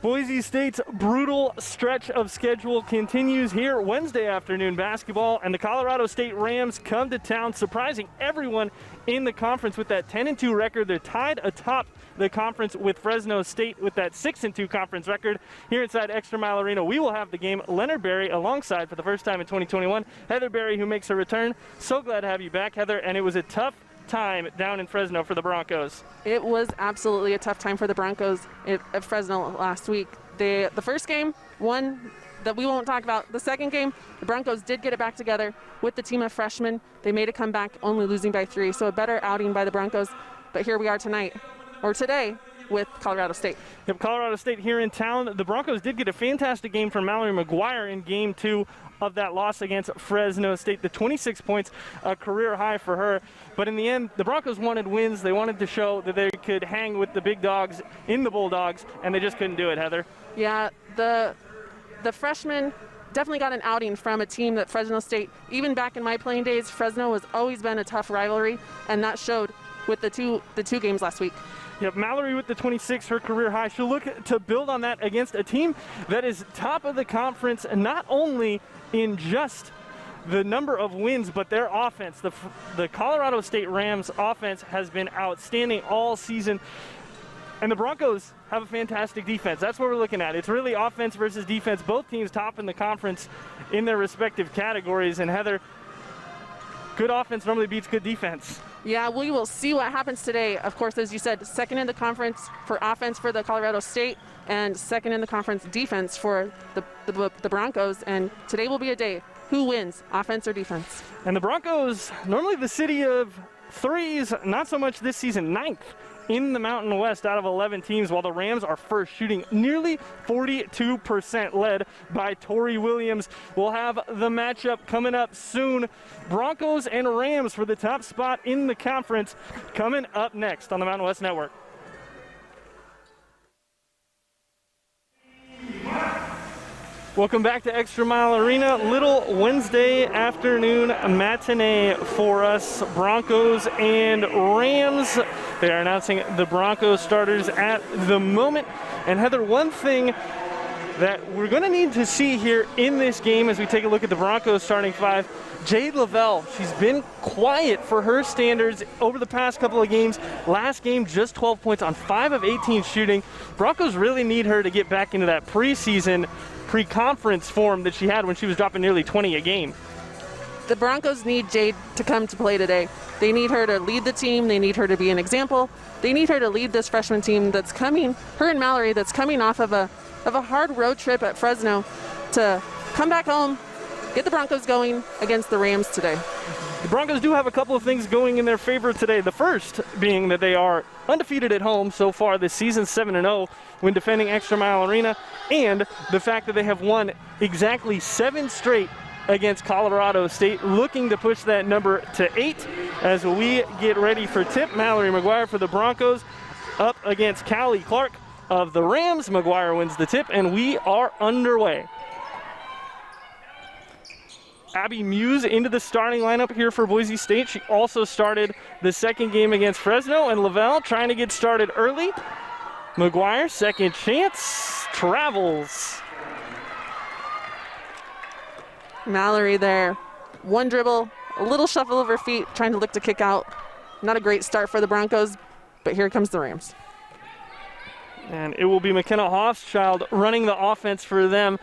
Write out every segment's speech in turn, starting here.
Boise State's brutal stretch of schedule continues here. Wednesday afternoon basketball, and the Colorado State Rams come to town, surprising everyone in the conference with that 10-2 record. They're tied atop the conference with Fresno State with that 6-2 conference record. Here inside ExtraMile Arena, we will have the game. Leonard Berry alongside for the first time in 2021. Heather Berry, who makes her return. So glad to have you back, Heather, and it was a tough time down in Fresno for the Broncos. It was absolutely a tough time for the Broncos at Fresno last week. The first game, one that we won't talk about. The second game, the Broncos did get it back together with the team of freshmen. They made a comeback, only losing by 3. So a better outing by the Broncos. But here we are today, with Colorado State. Yep, Colorado State here in town. The Broncos did get a fantastic game from Mallory McGuire in game 2 of that loss against Fresno State. The 26 points, a career high for her. But in the end, the Broncos wanted wins. They wanted to show that they could hang with the big dogs in the Bulldogs, and they just couldn't do it, Heather. Yeah, the freshmen definitely got an outing from a team that Fresno State, even back in my playing days, Fresno has always been a tough rivalry, and that showed with the two games last week. Yep, Mallory with the 26, her career high. She'll look to build on that against a team that is top of the conference, not only in just the number of wins, but their offense. The Colorado State Rams offense has been outstanding all season. And the Broncos have a fantastic defense. That's what we're looking at. It's really offense versus defense. Both teams top in the conference in their respective categories. And Heather, good offense normally beats good defense. Yeah, we will see what happens today. Of course, as you said, second in the conference for offense for the Colorado State and second in the conference defense for the Broncos. And today will be a day. Who wins, offense or defense? And the Broncos, normally the city of threes, not so much this season, 9th in the Mountain West out of 11 teams, while the Rams are first, shooting nearly 42%, led by Tori Williams. We'll have the matchup coming up soon. Broncos and Rams for the top spot in the conference coming up next on the Mountain West Network. Welcome back to ExtraMile Arena. Little Wednesday afternoon matinee for us. Broncos and Rams. They are announcing the Broncos starters at the moment. And Heather, one thing that we're going to need to see here in this game as we take a look at the Broncos starting 5, Jade Lavelle. She's been quiet for her standards over the past couple of games. Last game, just 12 points on 5 of 18 shooting. Broncos really need her to get back into that preseason, pre-conference form that she had when she was dropping nearly 20 a game. The Broncos need Jade to come to play today. They need her to lead the team. They need her to be an example. They need her to lead this freshman team that's coming, her and Mallory, that's coming off of a hard road trip at Fresno to come back home, get the Broncos going against the Rams today. The Broncos do have a couple of things going in their favor today. The first being that they are undefeated at home so far this season, 7-0 when defending ExtraMile Arena, and the fact that they have won exactly 7 straight against Colorado State, looking to push that number to 8 as we get ready for tip. Mallory McGuire for the Broncos up against Callie Clark of the Rams. McGuire wins the tip, and we are underway. Abby Muse into the starting lineup here for Boise State. She also started the second game against Fresno, and Lavelle trying to get started early. McGuire, second chance, travels. Mallory there. One dribble, a little shuffle of her feet, trying to look to kick out. Not a great start for the Broncos, but here comes the Rams. And it will be McKenna Hoffschild running the offense for them.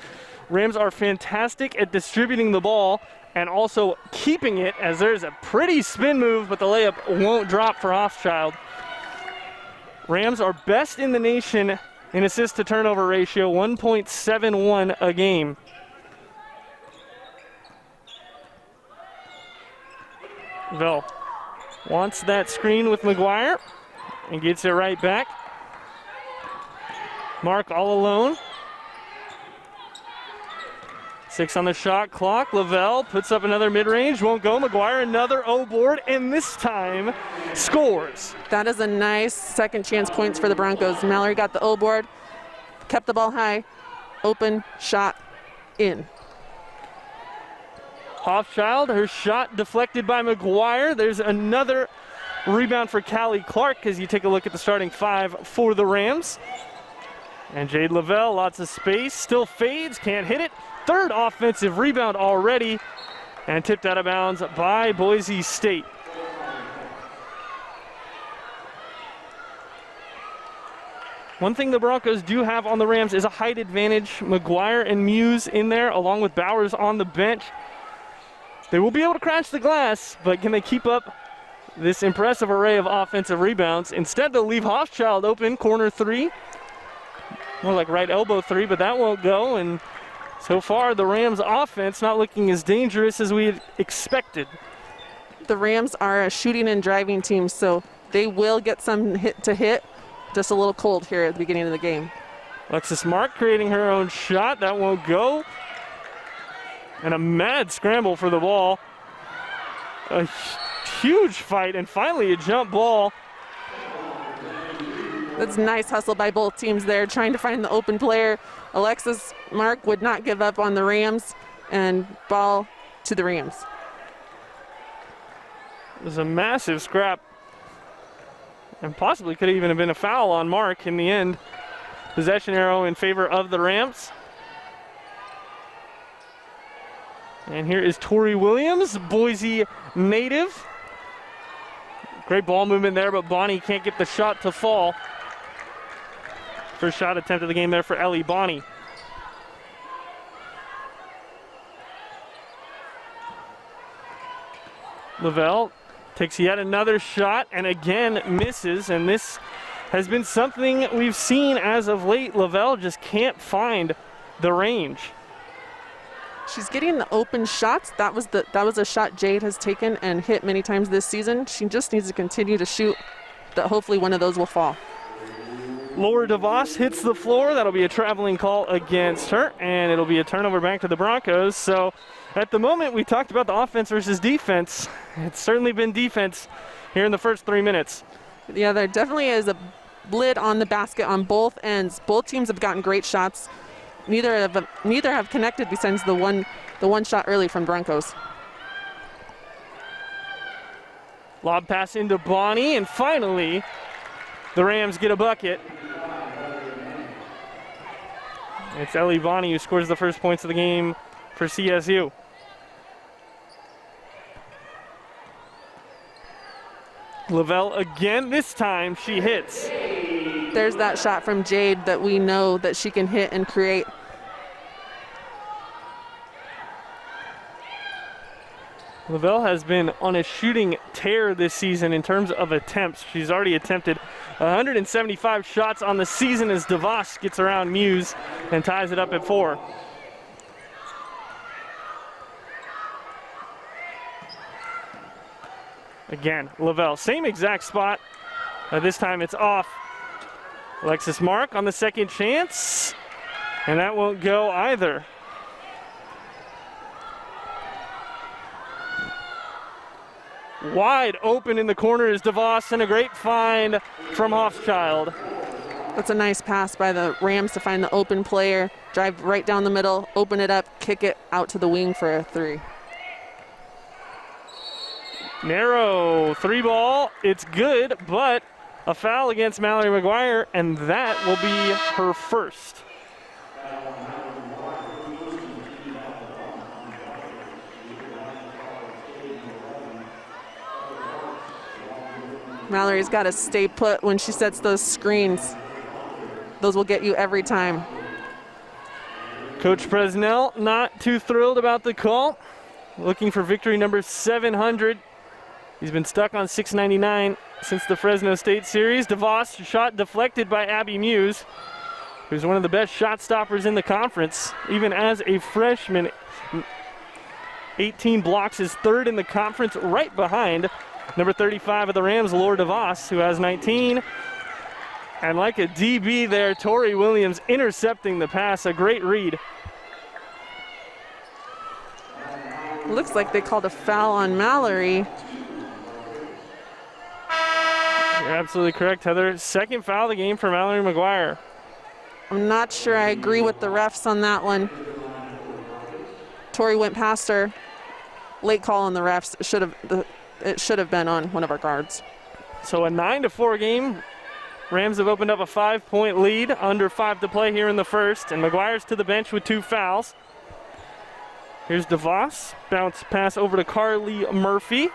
Rams are fantastic at distributing the ball and also keeping it, as there's a pretty spin move, but the layup won't drop for Hoffschild. Rams are best in the nation in assist to turnover ratio, 1.71 a game. Bell wants that screen with McGuire and gets it right back. Mark all alone. 6 on the shot clock. Lavelle puts up another mid-range, won't go. McGuire another O board, and this time scores. That is a nice second chance points for the Broncos. Mallory got the O board, kept the ball high, open, shot, in. Hoffschild, her shot deflected by McGuire. There's another rebound for Callie Clark as you take a look at the starting 5 for the Rams. And Jade Lavelle, lots of space, still fades, can't hit it. Third offensive rebound already, and tipped out of bounds by Boise State. One thing the Broncos do have on the Rams is a height advantage. McGuire and Muse in there, along with Bowers on the bench. They will be able to crash the glass, but can they keep up this impressive array of offensive rebounds? Instead, they'll leave Hochschild open, corner three. More like right elbow three, but that won't go. And so far, the Rams offense not looking as dangerous as we had expected. The Rams are a shooting and driving team, so they will get some hit to hit. Just a little cold here at the beginning of the game. Alexis Mark creating her own shot. That won't go. And a mad scramble for the ball. A huge fight, and finally a jump ball. That's nice hustle by both teams there, trying to find the open player. Alexis Mark would not give up on the Rams, and ball to the Rams. It was a massive scrap. And possibly could have even been a foul on Mark in the end. Possession arrow in favor of the Rams. And here is Tori Williams, Boise native. Great ball movement there, but Bonnie can't get the shot to fall. First shot attempt of the game there for Ellie Bonnie. Lavelle takes yet another shot and again misses, and this has been something we've seen as of late. Lavelle just can't find the range. She's getting the open shots. That was a shot Jade has taken and hit many times this season. She just needs to continue to shoot, that hopefully one of those will fall. Laura DeVos hits the floor. That'll be a traveling call against her, and it'll be a turnover back to the Broncos. So at the moment, we talked about the offense versus defense. It's certainly been defense here in the first 3 minutes. Yeah, there definitely is a lid on the basket on both ends. Both teams have gotten great shots. Neither have connected besides the one shot early from Broncos. Lob pass into Bonnie, and finally the Rams get a bucket. It's Ellie Bonnie who scores the first points of the game for CSU. Lavelle again, this time she hits. There's that shot from Jade that we know that she can hit and create. Lavelle has been on a shooting tear this season in terms of attempts. She's already attempted 175 shots on the season as DeVos gets around Muse and ties it up at 4. Again, Lavelle, same exact spot. This time it's off. Alexis Mark on the second chance, and that won't go either. Wide open in the corner is DeVos, and a great find from Hochschild. That's a nice pass by the Rams to find the open player, drive right down the middle, open it up, kick it out to the wing for a 3. Narrow 3 ball, it's good, but a foul against Mallory McGuire, and that will be her first. Mallory's got to stay put when she sets those screens. Those will get you every time. Coach Presnell not too thrilled about the call. Looking for victory number 700. He's been stuck on 699 since the Fresno State series. DeVos shot deflected by Abby Muse, who's one of the best shot stoppers in the conference. Even as a freshman, 18 blocks is third in the conference, right behind number 35 of the Rams, Laura DeVos, who has 19. And like a DB there, Tori Williams intercepting the pass, a great read. Looks like they called a foul on Mallory. You're absolutely correct, Heather. Second foul of the game for Mallory McGuire. I'm not sure I agree with the refs on that one. Tori went past her. Late call on the refs. It should have been on one of our guards. So a 9-4 game Rams have opened up a 5-point lead, under 5 to play here in the first, and McGuire's to the bench with 2 fouls. Here's DeVos, bounce pass over to Carly Murphy,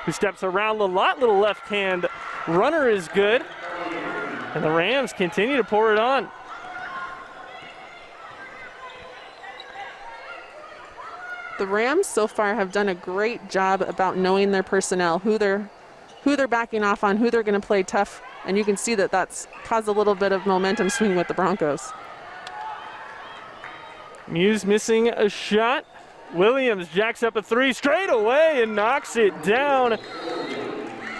who steps around a lot. Little left-hand runner is good, and the Rams continue to pour it on. The Rams so far have done a great job about knowing their personnel, who they're backing off on, who they're going to play tough, and you can see that that's caused a little bit of momentum swing with the Broncos. Muse missing a shot. Williams jacks up a 3 straight away and knocks it down.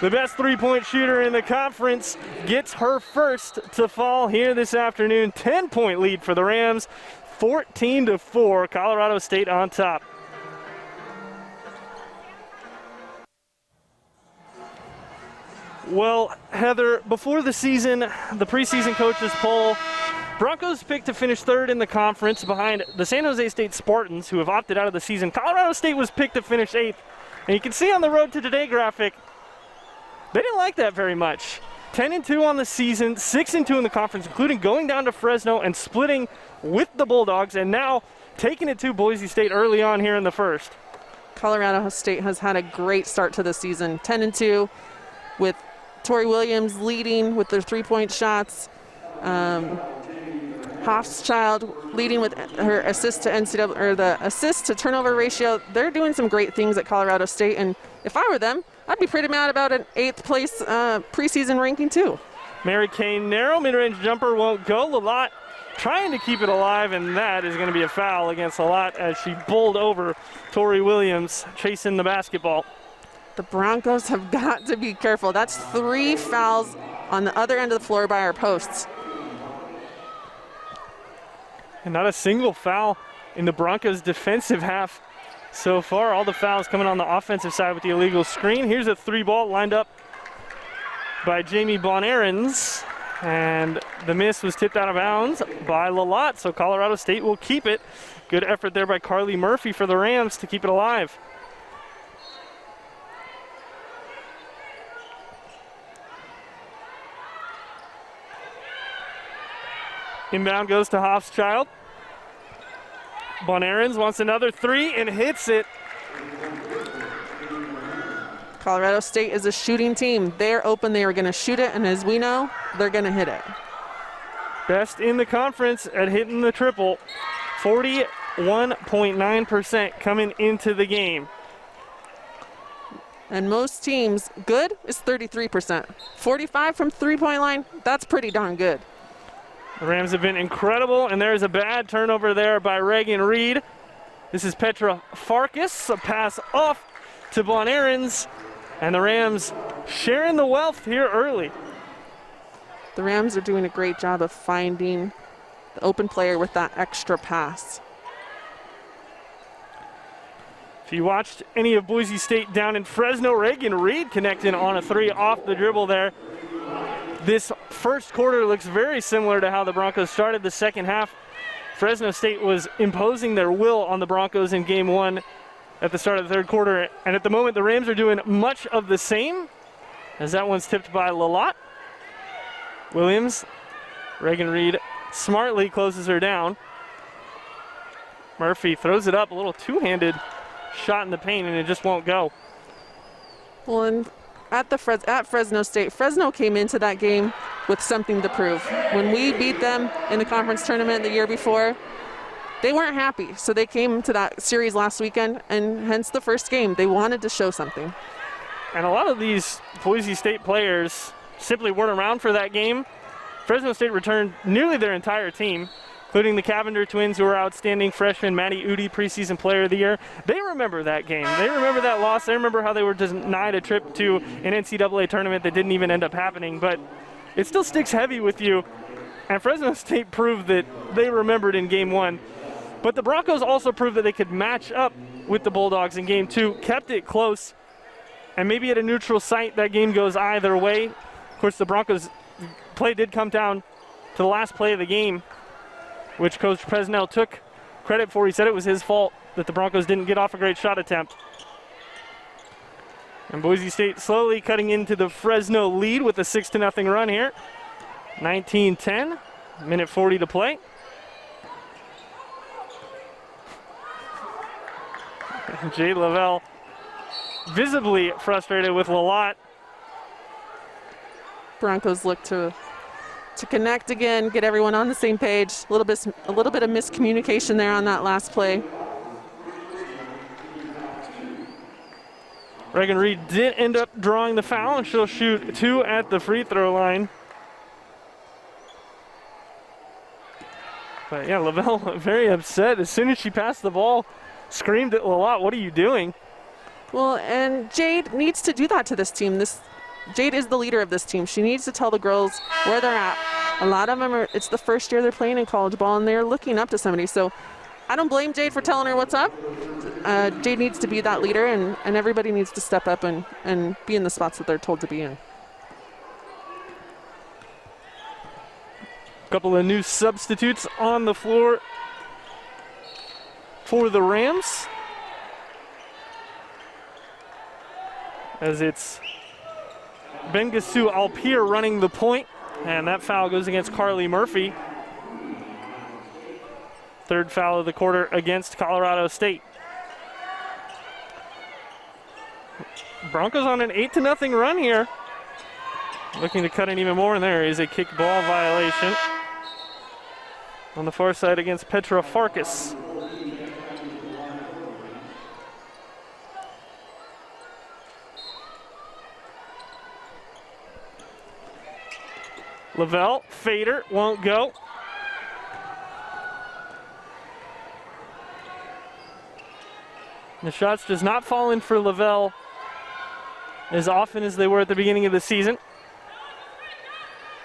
The best 3-point shooter in the conference gets her first to fall here this afternoon. 10-point lead for the Rams, 14-4, Colorado State on top. Well, Heather, before the season, the preseason coaches poll, Broncos picked to finish 3rd in the conference behind the San Jose State Spartans, who have opted out of the season. Colorado State was picked to finish 8th. And you can see on the Road to Today graphic, they didn't like that very much. 10-2 on the season, 6-2 in the conference, including going down to Fresno and splitting with the Bulldogs, and now taking it to Boise State early on here in the first. Colorado State has had a great start to the season, 10-2 with Tori Williams leading with their 3-point shots. Hoffschild leading with her assist to NCAA, or the assist to turnover ratio. They're doing some great things at Colorado State, and if I were them, I'd be pretty mad about an 8th place preseason ranking too. Mary Kay narrow mid-range jumper won't go. Lalott trying to keep it alive, and that is going to be a foul against Lalott as she bowled over Tori Williams chasing the basketball. The Broncos have got to be careful. That's 3 fouls on the other end of the floor by our posts. And not a single foul in the Broncos' defensive half so far. All the fouls coming on the offensive side with the illegal screen. Here's a 3-ball lined up by Jamie Bonaerens, and the miss was tipped out of bounds by Lalott, so Colorado State will keep it. Good effort there by Carly Murphy for the Rams to keep it alive. Inbound goes to Hoffschild. Bonaerens wants another 3 and hits it. Colorado State is a shooting team. They're open, they are going to shoot it, and as we know, they're going to hit it. Best in the conference at hitting the triple. 41.9% coming into the game. And most teams, good is 33%. 45 from 3-point line, that's pretty darn good. The Rams have been incredible, and there's a bad turnover there by Reagan Reed. This is Petra Farkas, a pass off to Bonaerens, and the Rams sharing the wealth here early. The Rams are doing a great job of finding the open player with that extra pass. If you watched any of Boise State down in Fresno, Reagan Reed connecting on a 3 off the dribble there. This first quarter looks very similar to how the Broncos started the second half. Fresno State was imposing their will on the Broncos in game 1 at the start of the third quarter. And at the moment, the Rams are doing much of the same, as that one's tipped by Lalott. Williams, Reagan Reed smartly closes her down. Murphy throws it up, a little two-handed shot in the paint, and it just won't go. Well, and at Fresno State, Fresno came into that game with something to prove. When we beat them in the conference tournament the year before, they weren't happy. So they came to that series last weekend, and hence the first game. They wanted to show something. And a lot of these Boise State players simply weren't around for that game. Fresno State returned nearly their entire team, including the Cavender twins, who were outstanding freshman Maddie Udi, preseason player of the year. They remember that game. They remember that loss. They remember how they were denied a trip to an NCAA tournament that didn't even end up happening. But it still sticks heavy with you. And Fresno State proved that they remembered in game 1. But the Broncos also proved that they could match up with the Bulldogs in game 2, kept it close. And maybe at a neutral site, that game goes either way. Of course, the Broncos' play did come down to the last play of the game, which Coach Presnell took credit for. He said it was his fault that the Broncos didn't get off a great shot attempt. And Boise State slowly cutting into the Fresno lead with a 6-0 run here. 19-10, minute 40 to play. Jade Lavelle visibly frustrated with Lalott. Broncos look to connect again, get everyone on the same page. A little bit of miscommunication there on that last play. Reagan Reed did end up drawing the foul, and she'll shoot 2 at the free throw line. But yeah, Lavelle very upset. As soon as she passed the ball, screamed at Lalott, "What are you doing?" Well, and Jade needs to do that to this team. Jade is the leader of this team. She needs to tell the girls where they're at. A lot of them it's the first year they're playing in college ball, and they're looking up to somebody. So I don't blame Jade for telling her what's up. Jade needs to be that leader, and everybody needs to step up and be in the spots that they're told to be in. A couple of new substitutes on the floor for the Rams, as it's Bengasu Alpier running the point, and that foul goes against Carly Murphy. Third foul of the quarter against Colorado State. Broncos on an 8-0 run here. Looking to cut in even more, and there is a kick ball violation on the far side against Petra Farkas. Lavelle, fader, won't go. The shots does not fall in for Lavelle as often as they were at the beginning of the season.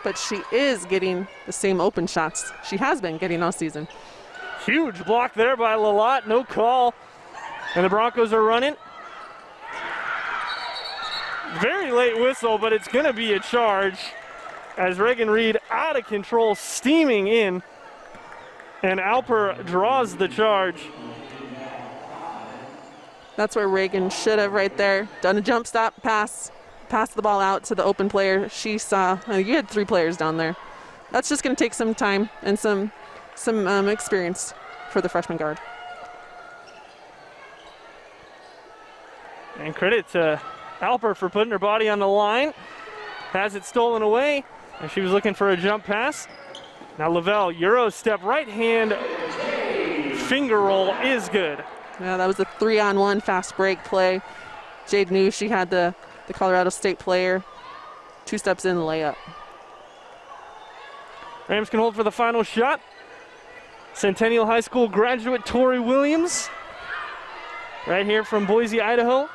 But she is getting the same open shots she has been getting all season. Huge block there by Lalott, no call. And the Broncos are running. Very late whistle, but it's gonna be a charge as Reagan Reed out of control, steaming in. And Alper draws the charge. That's where Reagan should have right there done a jump stop pass, passed the ball out to the open player. She saw, you had 3 players down there. That's just going to take some time and some experience for the freshman guard. And credit to Alper for putting her body on the line. Has it stolen away, and she was looking for a jump pass. Now Lavelle, Euro step, right hand finger roll is good. Yeah, that was a 3-on-1 fast break play. Jade knew she had the Colorado State player. 2 steps in, layup. Rams can hold for the final shot. Centennial High School graduate Tori Williams, right here from Boise, Idaho,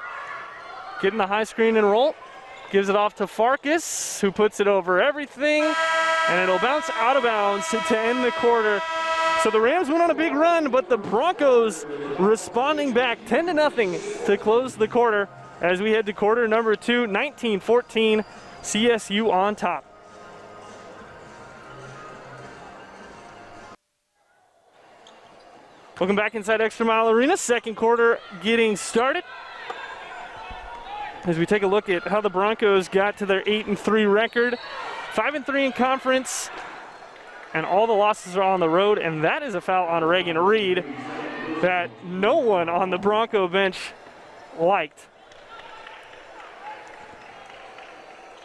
getting the high screen and roll. Gives it off to Farkas, who puts it over everything, and it'll bounce out of bounds to end the quarter. So the Rams went on a big run, but the Broncos responding back 10-0 to close the quarter as we head to quarter number 2, 19-14, CSU on top. Welcome back inside Extra Mile Arena. Second quarter getting started. As we take a look at how the Broncos got to their 8-3 record, 5-3 in conference, and all the losses are on the road, and that is a foul on Reagan Reed that no one on the Bronco bench liked.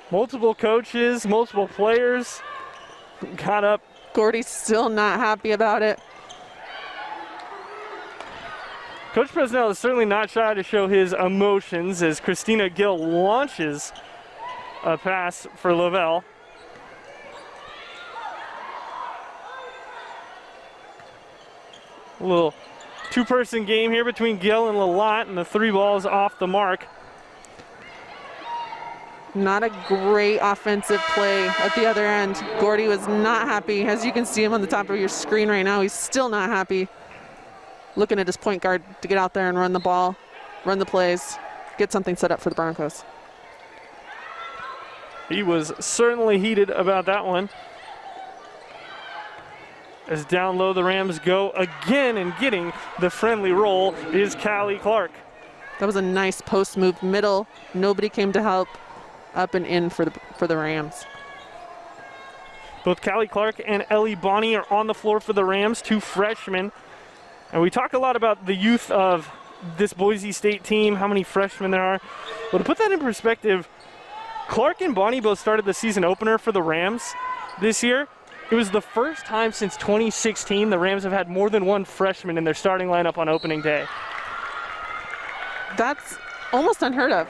Multiple coaches, multiple players got up. Gordy's still not happy about it. Coach Presnell is certainly not shy to show his emotions as Christina Gill launches a pass for Lavelle. A little 2-person game here between Gill and Lalott, and the 3 balls off the mark. Not a great offensive play at the other end. Gordy was not happy. As you can see him on the top of your screen right now, he's still not happy. Looking at his point guard to get out there and run the ball, run the plays, get something set up for the Broncos. He was certainly heated about that one. As down low the Rams go again, and getting the friendly roll is Callie Clark. That was a nice post move middle. Nobody came to help. Up and in for the Rams. Both Callie Clark and Ellie Bonney are on the floor for the Rams, 2 freshmen. And we talk a lot about the youth of this Boise State team, how many freshmen there are. Well, to put that in perspective, Clark and Bonney both started the season opener for the Rams this year. It was the first time since 2016 the Rams have had more than 1 freshman in their starting lineup on opening day. That's almost unheard of.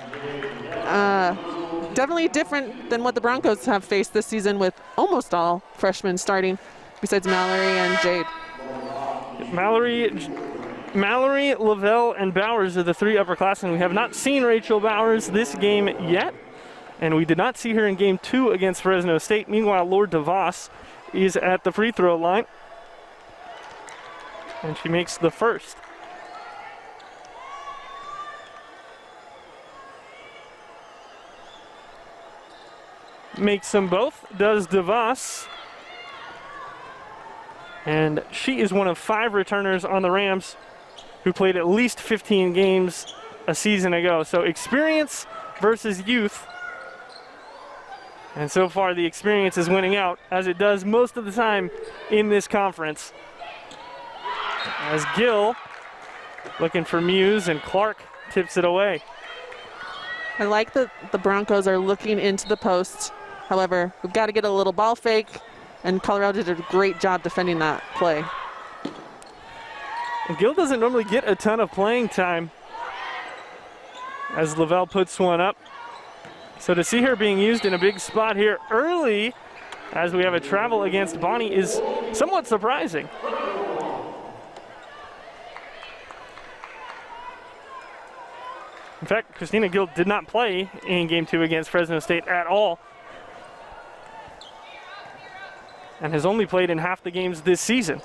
Definitely different than what the Broncos have faced this season with almost all freshmen starting, besides Mallory and Jade. Mallory, Lavelle, and Bowers are the 3 upperclassmen. We have not seen Rachel Bowers this game yet, and we did not see her in game 2 against Fresno State. Meanwhile, Lord DeVos is at the free throw line, and she makes the first. Makes them both, does DeVos. And she is one of 5 returners on the Rams who played at least 15 games a season ago. So experience versus youth. And so far the experience is winning out, as it does most of the time in this conference. As Gill looking for Muse, and Clark tips it away. I like that the Broncos are looking into the post. However, we've got to get a little ball fake, and Colorado did a great job defending that play. And Gill doesn't normally get a ton of playing time, as Lavelle puts one up. So to see her being used in a big spot here early, as we have a travel against Bonney, is somewhat surprising. In fact, Christina Gill did not play in game 2 against Fresno State at all, and has only played in half the games this season.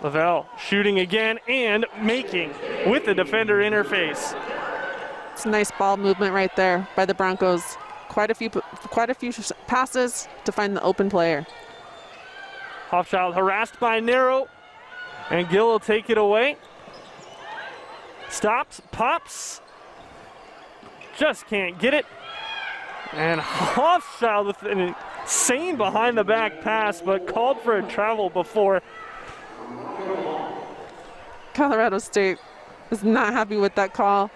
Lavelle shooting again and making with the defender interface. It's a nice ball movement right there by the Broncos. Quite a few passes to find the open player. Hofschild harassed by Narrow, and Gill will take it away. Stops, pops, just can't get it. And Hofschild with an insane behind the back pass, but called for a travel before. Colorado State is not happy with that call.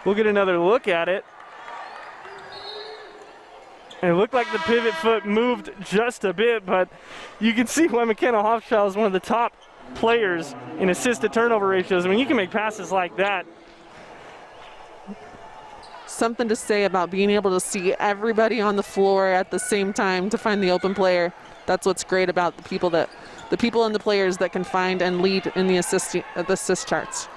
We'll get another look at it. And it looked like the pivot foot moved just a bit, but you can see why McKenna Hofschild is one of the top players in assist to turnover ratios. I mean, you can make passes like that. Something to say about being able to see everybody on the floor at the same time to find the open player. That's what's great about the people and the players that can find and lead in the assist charts.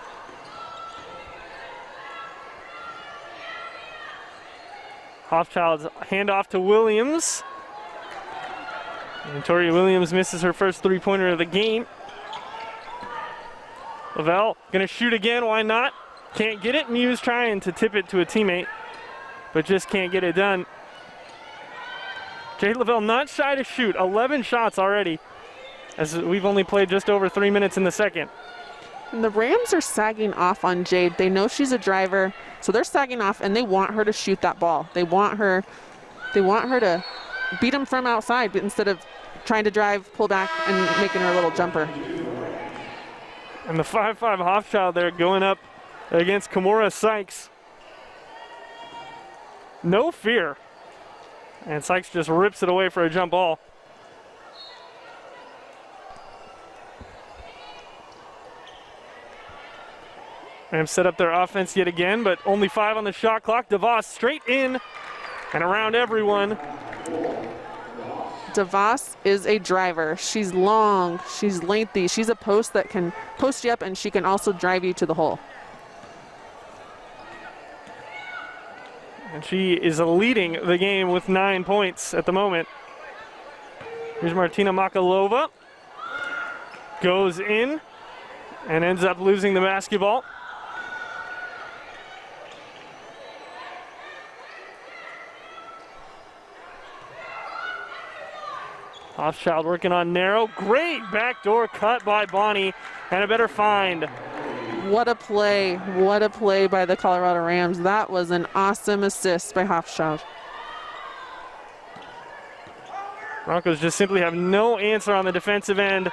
Hofschild's handoff to Williams. And Tori Williams misses her first 3-pointer of the game. Lavelle gonna shoot again, why not? Can't get it. Muse trying to tip it to a teammate, but just can't get it done. Jade Lavelle not shy to shoot, 11 shots already, as we've only played just over 3 minutes in the second. And the Rams are sagging off on Jade. They know she's a driver, so they're sagging off, and they want her to shoot that ball. They want her to beat them from outside, but instead of trying to drive, pull back, and making her a little jumper. And the 5'5" Hofschild there going up against Kimura Sykes. No fear. And Sykes just rips it away for a jump ball. Rams set up their offense yet again, but only 5 on the shot clock. DeVos straight in and around everyone. DeVos is a driver. She's long, she's lengthy. She's a post that can post you up, and she can also drive you to the hole. And she is leading the game with 9 points at the moment. Here's Martina Makalova. Goes in and ends up losing the basketball. Hofschild working on Narrow. Great backdoor cut by Bonney, and a better find. What a play. What a play by the Colorado Rams. That was an awesome assist by Hofschild. Broncos just simply have no answer on the defensive end.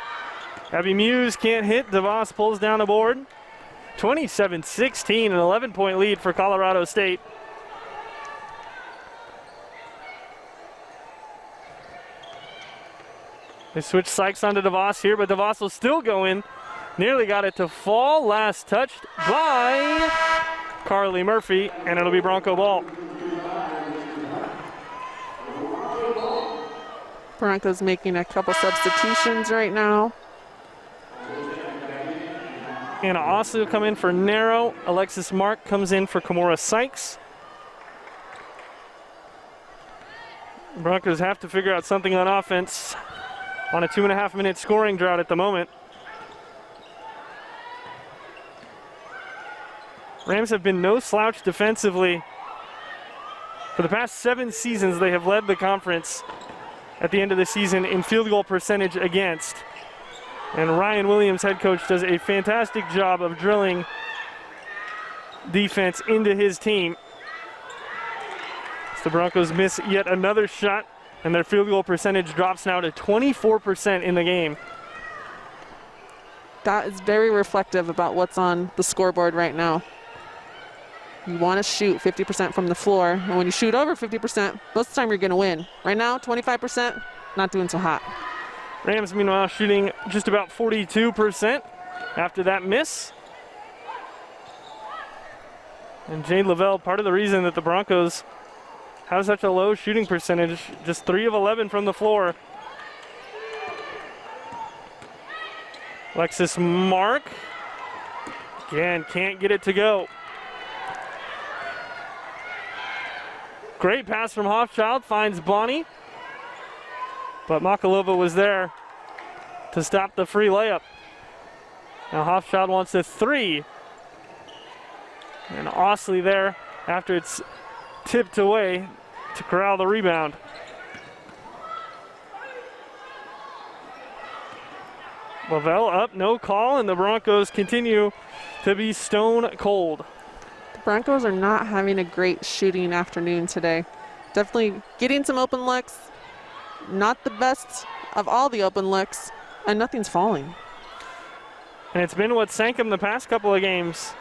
Abby Muse can't hit. DeVos pulls down the board. 27-16, an 11-point lead for Colorado State. They switch Sykes onto DeVos here, but DeVos will still go in. Nearly got it to fall. Last touched by Carly Murphy, and it'll be Bronco ball. Broncos making a couple substitutions right now. Anna Osu come in for Narrow. Alexis Mark comes in for Kimora Sykes. Broncos have to figure out something on offense on a 2.5-minute scoring drought at the moment. Rams have been no slouch defensively. For the past 7 seasons, they have led the conference at the end of the season in field goal percentage against. And Ryan Williams, head coach, does a fantastic job of drilling defense into his team. So the Broncos miss yet another shot, and their field goal percentage drops now to 24% in the game. That is very reflective about what's on the scoreboard right now. You want to shoot 50% from the floor, and when you shoot over 50%, most of the time you're going to win. Right now, 25%, not doing so hot. Rams, meanwhile, shooting just about 42% after that miss. And Jade Lavelle, part of the reason that the Broncos have such a low shooting percentage, just 3 of 11 from the floor. Alexis Mark, again, can't get it to go. Great pass from Hofschild, finds Bonnie. But Makalova was there to stop the free layup. Now Hofschild wants a 3. And Osley there after it's tipped away to corral the rebound. Lavelle up, no call, and the Broncos continue to be stone cold. The Broncos are not having a great shooting afternoon today. Definitely getting some open looks. Not the best of all the open looks, and nothing's falling. And it's been what sank them the past couple of games.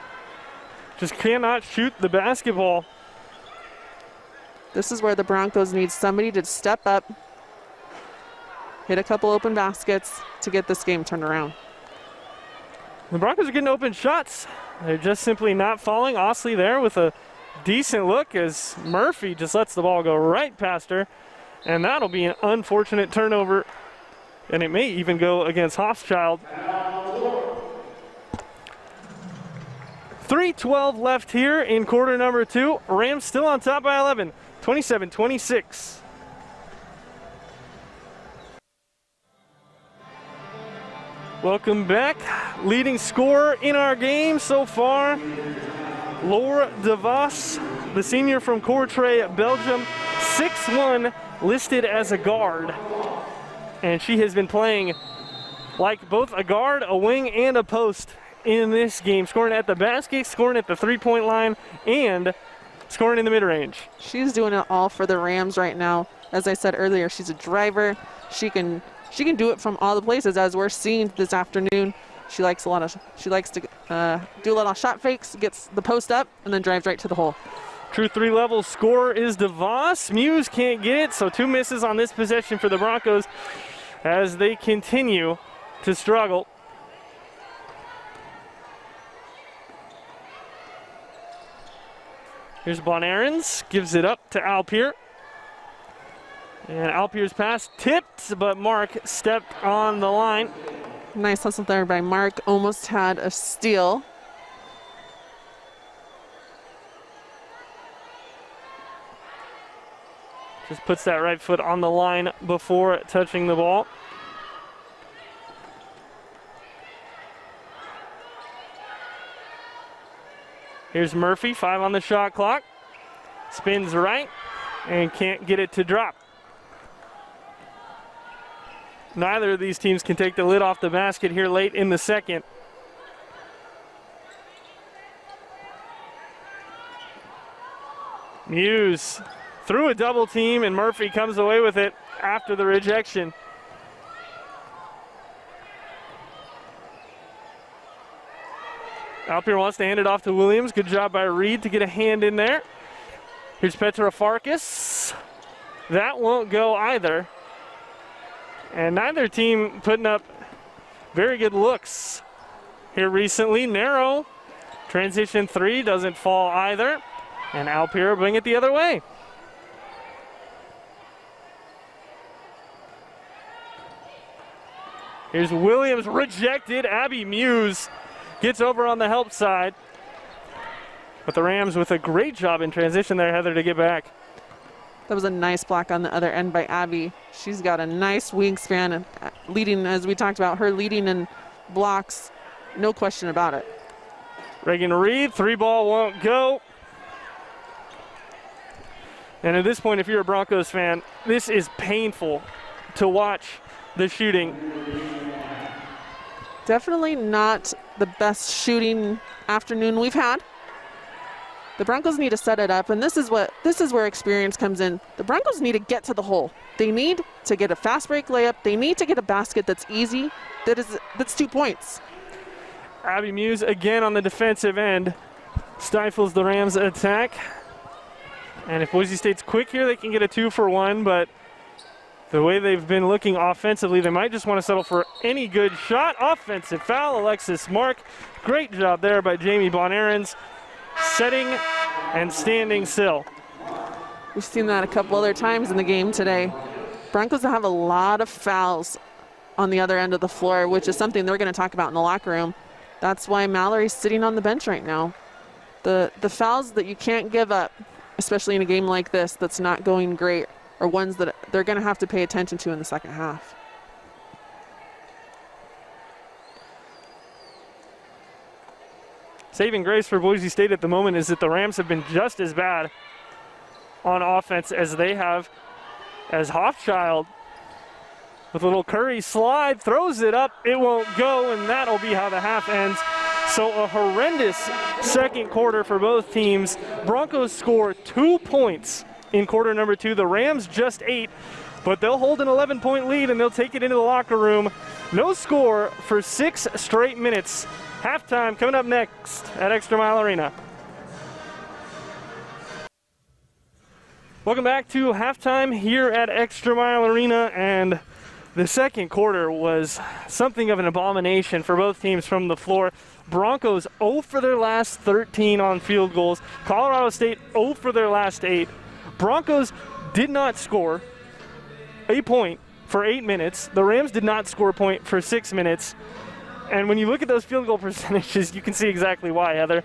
Just cannot shoot the basketball. This is where the Broncos need somebody to step up, hit a couple open baskets to get this game turned around. The Broncos are getting open shots. They're just simply not falling. Osley there with a decent look as Murphy just lets the ball go right past her. And that'll be an unfortunate turnover. And it may even go against Hofschild. 3:12 left here in quarter number 2. Rams still on top by 11, 27-26. Welcome back. Leading scorer in our game so far, Laura DeVos, the senior from Courtrai, Belgium, 6'1", listed as a guard. And she has been playing like both a guard, a wing, and a post in this game, scoring at the basket, scoring at the three-point line, and scoring in the mid-range. She's doing it all for the Rams right now. As I said earlier, she's a driver. She can do it from all the places, as we're seeing this afternoon. She likes to do a lot of shot fakes, gets the post up, and then drives right to the hole. True 3-level scorer is DeVos. Muse can't get it, so 2 misses on this possession for the Broncos as they continue to struggle. Here's Bon Aarons, gives it up to Alpier. And Alpier's pass tipped, but Mark stepped on the line. Nice hustle there by Mark, almost had a steal. Just puts that right foot on the line before touching the ball. Here's Murphy, 5 on the shot clock. Spins right and can't get it to drop. Neither of these teams can take the lid off the basket here late in the second. Muse through a double team, and Murphy comes away with it after the rejection. Alpier wants to hand it off to Williams. Good job by Reed to get a hand in there. Here's Petrofarkas. That won't go either. And neither team putting up very good looks here recently. Narrow. Transition 3 doesn't fall either. And Alpier bring it the other way. Here's Williams, rejected. Abby Muse gets over on the help side. But the Rams with a great job in transition there, Heather, to get back. That was a nice block on the other end by Abby. She's got a nice wingspan and leading, as we talked about, her leading in blocks, no question about it. Reagan Reed, 3-ball won't go. And at this point, if you're a Broncos fan, this is painful to watch the shooting. Definitely not the best shooting afternoon we've had. The Broncos need to set it up, and this is where experience comes in. The Broncos need to get to the hole. They need to get a fast break layup. They need to get a basket that's easy, that's 2 points. Abby Muse again on the defensive end stifles the Rams' attack. And if Boise State's quick here, they can get a 2-for-1, but the way they've been looking offensively, they might just want to settle for any good shot. Offensive foul, Alexis Mark. Great job there by Jamie Bonaerens, setting and standing still. We've seen that a couple other times in the game today. Broncos have a lot of fouls on the other end of the floor, which is something they're going to talk about in the locker room. That's why Mallory's sitting on the bench right now. The fouls that you can't give up, especially in a game like this that's not going great, are ones that they're going to have to pay attention to in the second half. Saving grace for Boise State at the moment is that the Rams have been just as bad on offense as they have, as Hoffchild with a little Curry slide, throws it up, it won't go, and that'll be how the half ends. So a horrendous second quarter for both teams. Broncos score 2 points in quarter number 2. The Rams just 8, but they'll hold an 11-point lead and they'll take it into the locker room. No score for 6 straight minutes. Halftime coming up next at ExtraMile Arena. Welcome back to halftime here at ExtraMile Arena, and the second quarter was something of an abomination for both teams from the floor. Broncos 0 for their last 13 on field goals. Colorado State 0 for their last 8. Broncos did not score a point for 8 minutes. The Rams did not score a point for 6 minutes. And when you look at those field goal percentages, you can see exactly why, Heather.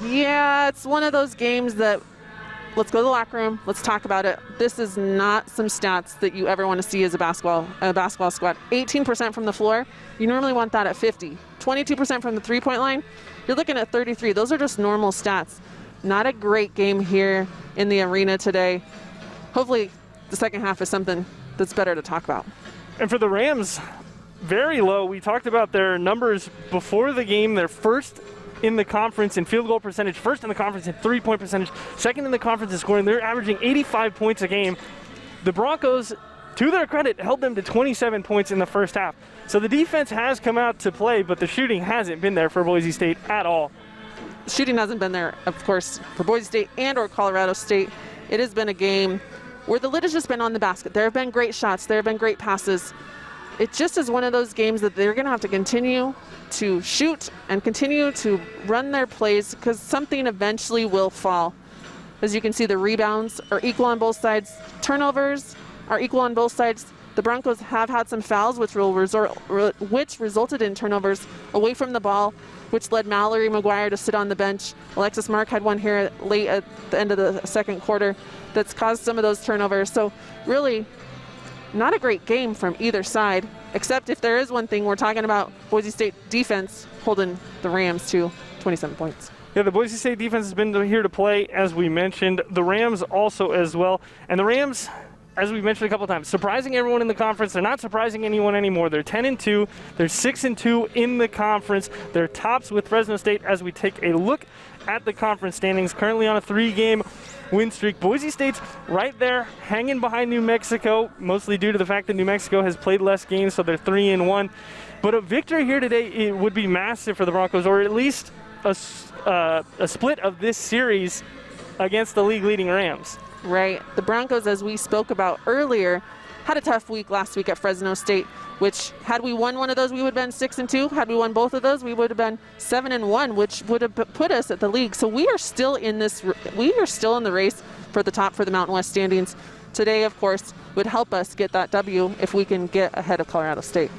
Yeah, it's one of those games that, let's go to the locker room, let's talk about it. This is not some stats that you ever want to see as a basketball squad. 18% from the floor, you normally want that at 50. 22% from the three-point line, you're looking at 33. Those are just normal stats. Not a great game here in the arena today. Hopefully the second half is something that's better to talk about. And for the Rams, very low. We talked about their numbers before the game. They're first in the conference in field goal percentage, first in the conference in three-point percentage, second in the conference in scoring. They're averaging 85 points a game. The Broncos, to their credit, held them to 27 points in the first half. So the defense has come out to play, but the shooting hasn't been there for Boise State at all. Shooting hasn't been there, of course, for Boise State and or Colorado State. It has been a game where the lid has just been on the basket. There have been great shots. There have been great passes. It just is one of those games that they're going to have to continue to shoot and continue to run their plays, because something eventually will fall. As you can see, the rebounds are equal on both sides. Turnovers are equal on both sides. The Broncos have had some fouls, which resulted in turnovers away from the ball, which led Mallory McGuire to sit on the bench. Alexis Mark had one here late at the end of the second quarter that's caused some of those turnovers. So really, not a great game from either side, except if there is one thing, we're talking about Boise State defense holding the Rams to 27 points. Yeah, the Boise State defense has been here to play, as we mentioned. The Rams also as well. And the Rams, as we mentioned a couple times, surprising everyone in the conference. They're not surprising anyone anymore. They're 10-2. They're 6-2 in the conference. They're tops with Fresno State as we take a look at the conference standings, currently on a 3-game win streak. Boise State's right there, hanging behind New Mexico, mostly due to the fact that New Mexico has played less games, so they're 3-1. But a victory here today, it would be massive for the Broncos, or at least a split of this series against the league-leading Rams. Right. The Broncos, as we spoke about earlier, had a tough week last week at Fresno State, which had we won one of those, we would have been 6-2. Had we won both of those, we would have been 7-1, which would have put us at the league. So we are still in this. We are still in the race for the top for the Mountain West standings. Today, of course, would help us get that W if we can get ahead of Colorado State.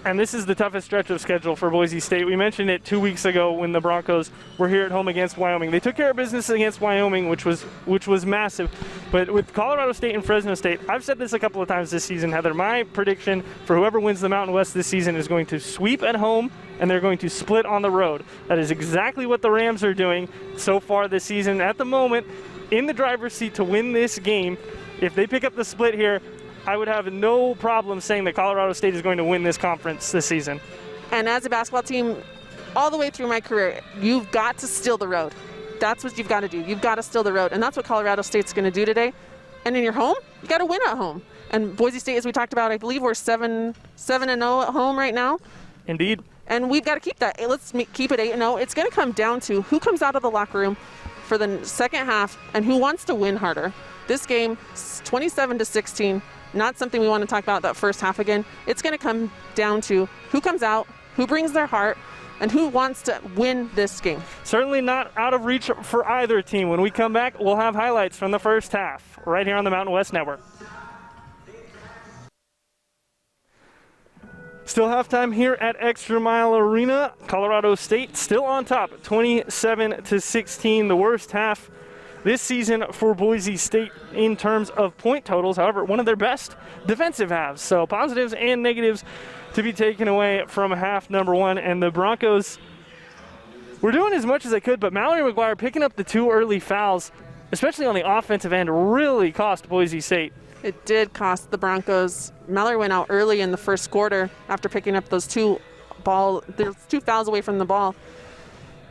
And this is the toughest stretch of schedule for Boise State. We mentioned it 2 weeks ago when the Broncos were here at home against Wyoming. They took care of business against Wyoming, which was massive. But with Colorado State and Fresno State, I've said this a couple of times this season, Heather, my prediction for whoever wins the Mountain West this season is going to sweep at home and they're going to split on the road. That is exactly what the Rams are doing so far this season. At the moment, in the driver's seat to win this game. If they pick up the split here, I would have no problem saying that Colorado State is going to win this conference this season. And as a basketball team, all the way through my career, you've got to steal the road. That's what you've got to do. You've got to steal the road. And that's what Colorado State's going to do today. And in your home, you got to win at home. And Boise State, as we talked about, I believe we're 7-0 at home right now. Indeed. And we've got to keep that. Let's keep it 8-0. It's going to come down to who comes out of the locker room for the second half and who wants to win harder. This game, 27-16. Not something we want to talk about that first half again. It's going to come down to who comes out, who brings their heart, and who wants to win this game. Certainly not out of reach for either team. When we come back, we'll have highlights from the first half right here on the Mountain West Network. Still halftime here at ExtraMile Arena. Colorado State still on top, 27-16, the worst half this season for Boise State in terms of point totals. However, one of their best defensive halves. So positives and negatives to be taken away from half number one. And the Broncos were doing as much as they could, but Mallory McGuire picking up the 2 early fouls, especially on the offensive end, really cost Boise State. It did cost the Broncos. Mallory went out early in the first quarter after picking up those 2 fouls away from the ball,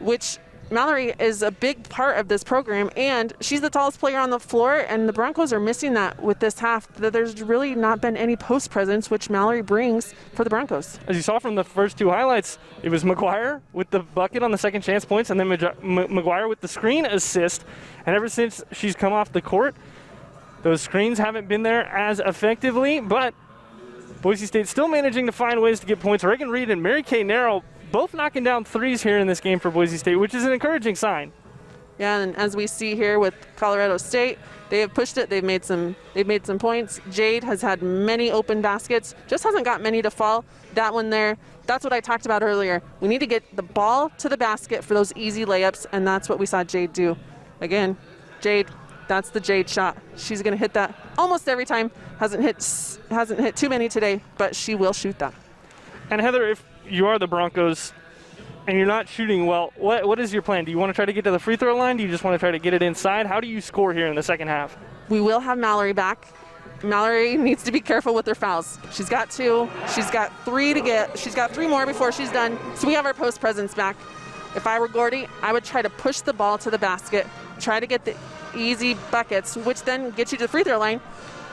which Mallory is a big part of this program, and she's the tallest player on the floor, and the Broncos are missing that with this half. There's really not been any post presence, which Mallory brings for the Broncos. As you saw from the first 2 highlights, it was McGuire with the bucket on the second chance points, and then McGuire with the screen assist. And ever since she's come off the court, those screens haven't been there as effectively, but Boise State still managing to find ways to get points. Reagan Reed and Mary Kay Narrow both knocking down threes here in this game for Boise State, which is an encouraging sign. Yeah, and as we see here with Colorado State, they have pushed it. They've made some points. Jade has had many open baskets, just hasn't got many to fall. That one there, that's what I talked about earlier. We need to get the ball to the basket for those easy layups, and that's what we saw Jade do. Again, Jade, that's the Jade shot. She's going to hit that almost every time. Hasn't hit too many today, but she will shoot that. And Heather, if you are the Broncos and you're not shooting well, what is your plan? Do you want to try to get to the free throw line? Do you just want to try to get it inside? How do you score here in the second half? We will have Mallory back. Mallory needs to be careful with her fouls. She's got 2. She's got 3 to get. She's got 3 more before she's done. So we have our post presence back. If I were Gordy, I would try to push the ball to the basket, try to get the easy buckets, which then get you to the free throw line,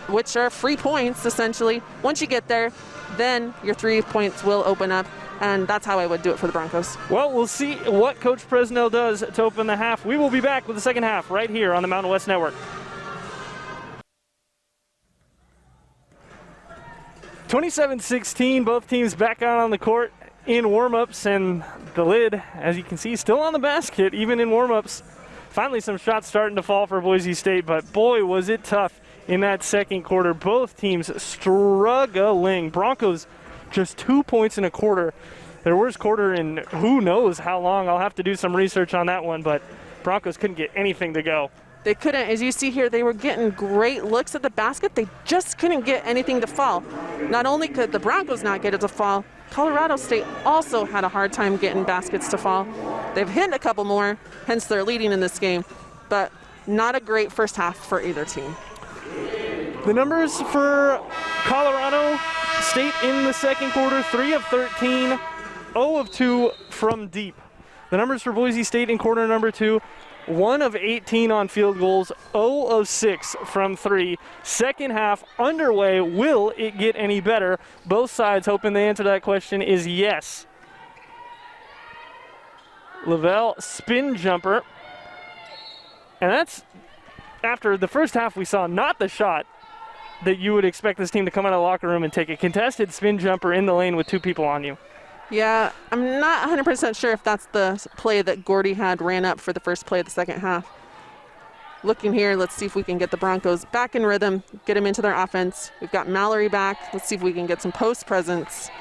which are free points essentially. Once you get there, then your 3 points will open up. And that's how I would do it for the Broncos. Well, we'll see what Coach Presnell does to open the half. We will be back with the second half right here on the Mountain West Network. 27-16, both teams back out on the court in warm-ups, and the lid, as you can see, still on the basket, even in warm-ups. Finally, some shots starting to fall for Boise State, but boy, was it tough in that second quarter. Both teams struggling. Broncos just 2 points in a quarter. Their worst quarter in who knows how long. I'll have to do some research on that one, but Broncos couldn't get anything to go. They couldn't. As you see here, they were getting great looks at the basket. They just couldn't get anything to fall. Not only could the Broncos not get it to fall, Colorado State also had a hard time getting baskets to fall. They've hit a couple more, hence they're leading in this game, but not a great first half for either team. The numbers for Colorado State in the second quarter: 3 of 13, 0 of 2 from deep. The numbers for Boise State in quarter number 2, 1 of 18 on field goals, 0 of 6 from 3. Second half underway. Will it get any better? Both sides hoping the answer to that question is yes. Lavelle spin jumper. And that's after the first half we saw not the shot that you would expect this team to come out of the locker room and take a contested spin jumper in the lane with 2 people on you. Yeah, I'm not 100% sure if that's the play that Gordy had ran up for the first play of the second half. Looking here, let's see if we can get the Broncos back in rhythm, get them into their offense. We've got Mallory back. Let's see if we can get some post presence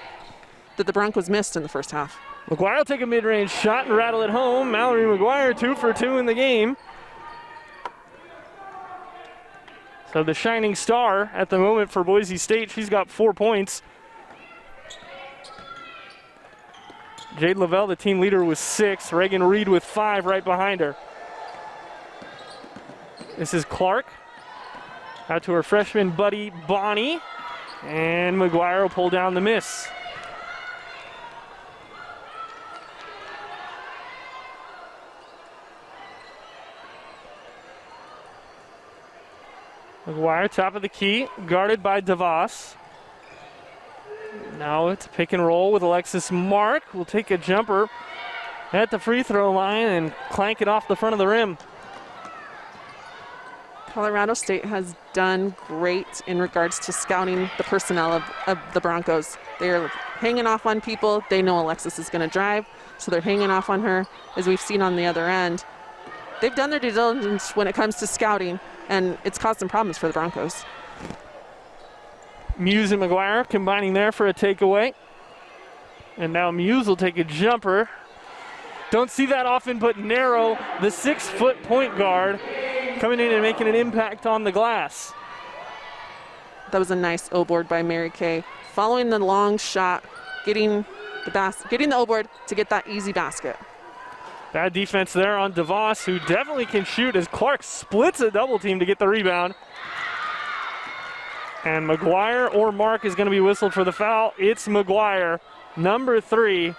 that the Broncos missed in the first half. McGuire will take a mid-range shot and rattle it home. Mallory McGuire 2 for 2 in the game. So the shining star at the moment for Boise State, she's got 4 points. Jade Lavelle, the team leader, with 6. Reagan Reed with 5 right behind her. This is Clark. Out to her freshman buddy, Bonnie. And McGuire will pull down the miss. McGuire, top of the key, guarded by DeVos. Now it's pick and roll with Alexis Mark. We'll take a jumper at the free throw line and clank it off the front of the rim. Colorado State has done great in regards to scouting the personnel of the Broncos. They're hanging off on people. They know Alexis is going to drive, so they're hanging off on her, as we've seen on the other end. They've done their due diligence when it comes to scouting, and it's caused some problems for the Broncos. Muse and McGuire combining there for a takeaway. And now Muse will take a jumper. Don't see that often, but narrow. The 6-foot point guard coming in and making an impact on the glass. That was a nice O-board by Mary Kay. Following the long shot, getting the O-board to get that easy basket. Bad defense there on DeVos, who definitely can shoot as Clark splits a double team to get the rebound. And McGuire or Mark is going to be whistled for the foul. It's McGuire, number 3.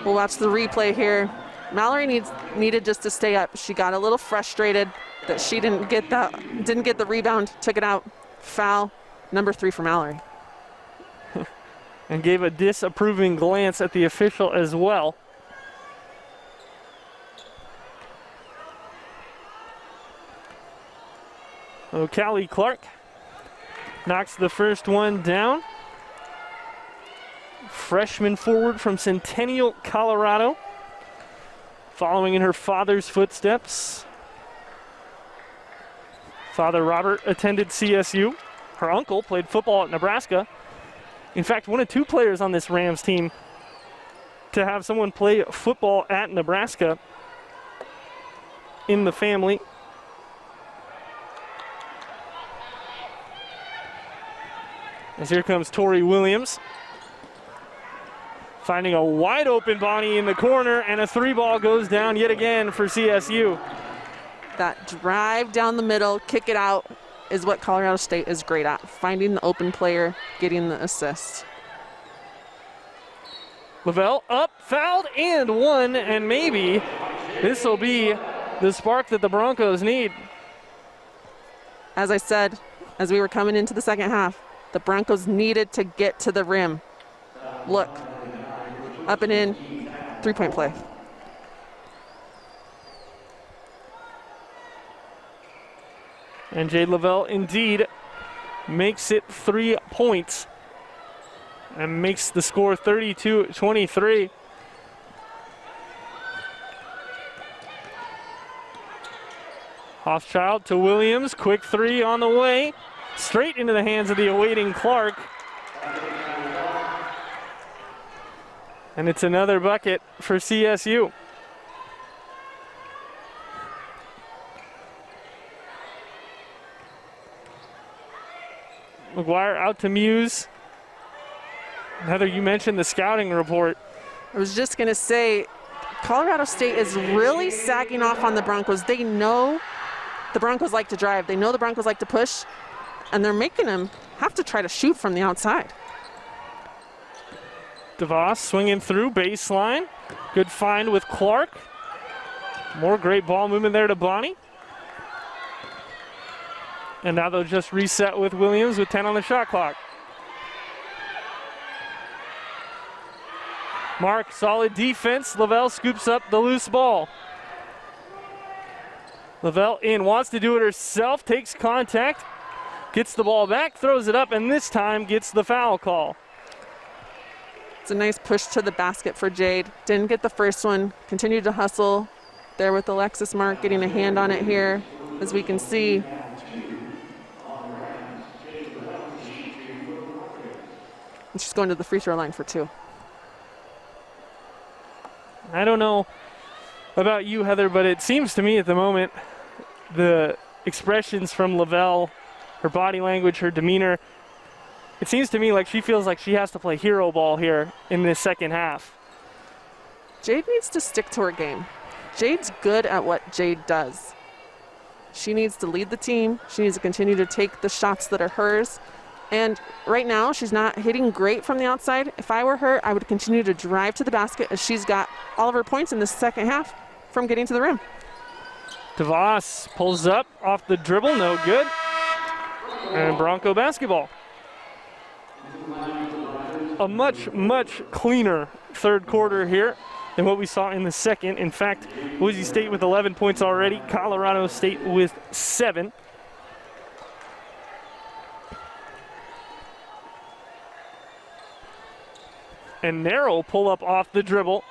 We'll watch the replay here. Mallory needed just to stay up. She got a little frustrated that she didn't get the rebound, took it out. Foul, number 3 for Mallory. And gave a disapproving glance at the official as well. So Callie Clark knocks the first one down. Freshman forward from Centennial, Colorado. Following in her father's footsteps. Father Robert attended CSU. Her uncle played football at Nebraska. In fact, one of 2 players on this Rams team to have someone play football at Nebraska in the family. As here comes Tori Williams. Finding a wide open Bonnie in the corner, and a 3-ball goes down yet again for CSU. That drive down the middle, kick it out, is what Colorado State is great at. Finding the open player, getting the assist. Lavelle up, fouled, and 1, and maybe this will be the spark that the Broncos need. As I said, as we were coming into the second half, the Broncos needed to get to the rim. Look, up and in, 3-point play. And Jade Lavelle indeed makes it 3 points and makes the score 32-23. Hochschild to Williams, quick 3 on the way. Straight into the hands of the awaiting Clark. And it's another bucket for CSU. McGuire out to Muse. Heather, you mentioned the scouting report. I was just going to say, Colorado State is really sagging off on the Broncos. They know the Broncos like to drive. They know the Broncos like to push, and they're making them have to try to shoot from the outside. DeVos swinging through baseline. Good find with Clark. More great ball movement there to Bonnie. And now they'll just reset with Williams with 10 on the shot clock. Mark, solid defense. Lavelle scoops up the loose ball. Lavelle in, wants to do it herself, takes contact, gets the ball back, throws it up, and this time gets the foul call. It's a nice push to the basket for Jade. Didn't get the first one, continued to hustle there with Alexis Mark getting a hand on it here, as we can see. And she's going to the free throw line for 2. I don't know about you, Heather, but it seems to me at the moment the expressions from Lavelle, her body language, her demeanor, it seems to me like she feels like she has to play hero ball here in this second half. Jade needs to stick to her game. Jade's good at what Jade does. She needs to lead the team. She needs to continue to take the shots that are hers. And right now, she's not hitting great from the outside. If I were her, I would continue to drive to the basket as she's got all of her points in the second half from getting to the rim. DeVos pulls up off the dribble, no good. And Bronco basketball. A much, much cleaner third quarter here than what we saw in the second. In fact, Boise State with 11 points already, Colorado State with 7. And narrow pull up off the dribble.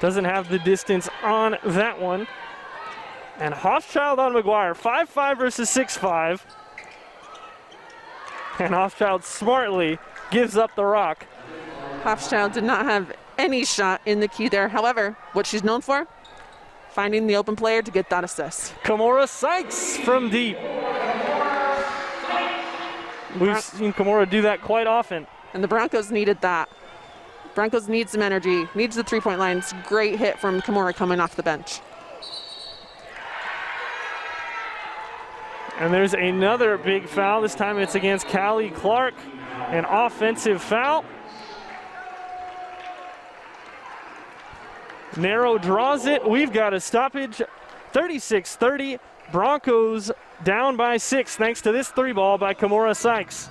Doesn't have the distance on that one. And Hoffschild on McGuire, 5'5" versus 6'5". And Hoffschild smartly gives up the rock. Hoffschild did not have any shot in the key there. However, what she's known for, finding the open player to get that assist. Kimora Sykes from deep. We've seen Kimura do that quite often. And the Broncos needed that. Broncos need some energy, needs the three-point line. It's a great hit from Kimura coming off the bench. And there's another big foul. This time it's against Callie Clark. An offensive foul. Narrow draws it. We've got a stoppage. 36-30. Broncos down by 6 thanks to this 3-ball by Kimura Sykes.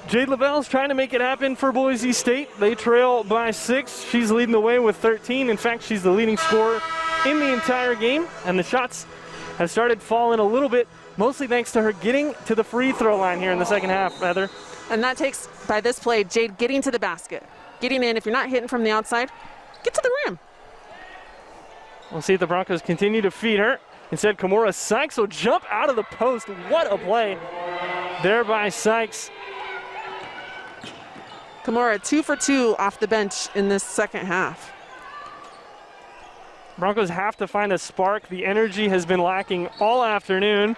Jade Lavelle's trying to make it happen for Boise State. They trail by 6. She's leading the way with 13. In fact, she's the leading scorer in the entire game. And the shots have started falling a little bit, mostly thanks to her getting to the free throw line here in the second half, Heather. And that takes, by this play, Jade getting to the basket. Getting in, if you're not hitting from the outside, get to the rim. We'll see if the Broncos continue to feed her. Instead, Kimura Sykes will jump out of the post. What a play there by Sykes. Kimura 2 for 2 off the bench in this second half. Broncos have to find a spark. The energy has been lacking all afternoon.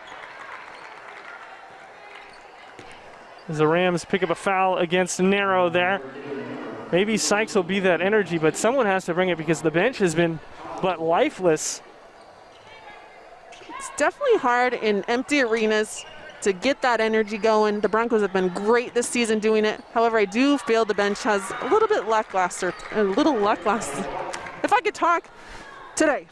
As the Rams pick up a foul against Narrow there. Maybe Sykes will be that energy, but someone has to bring it because the bench has been but lifeless. It's definitely hard in empty arenas to get that energy going. The Broncos have been great this season doing it. However, I do feel the bench has a little bit lackluster. If I could talk today.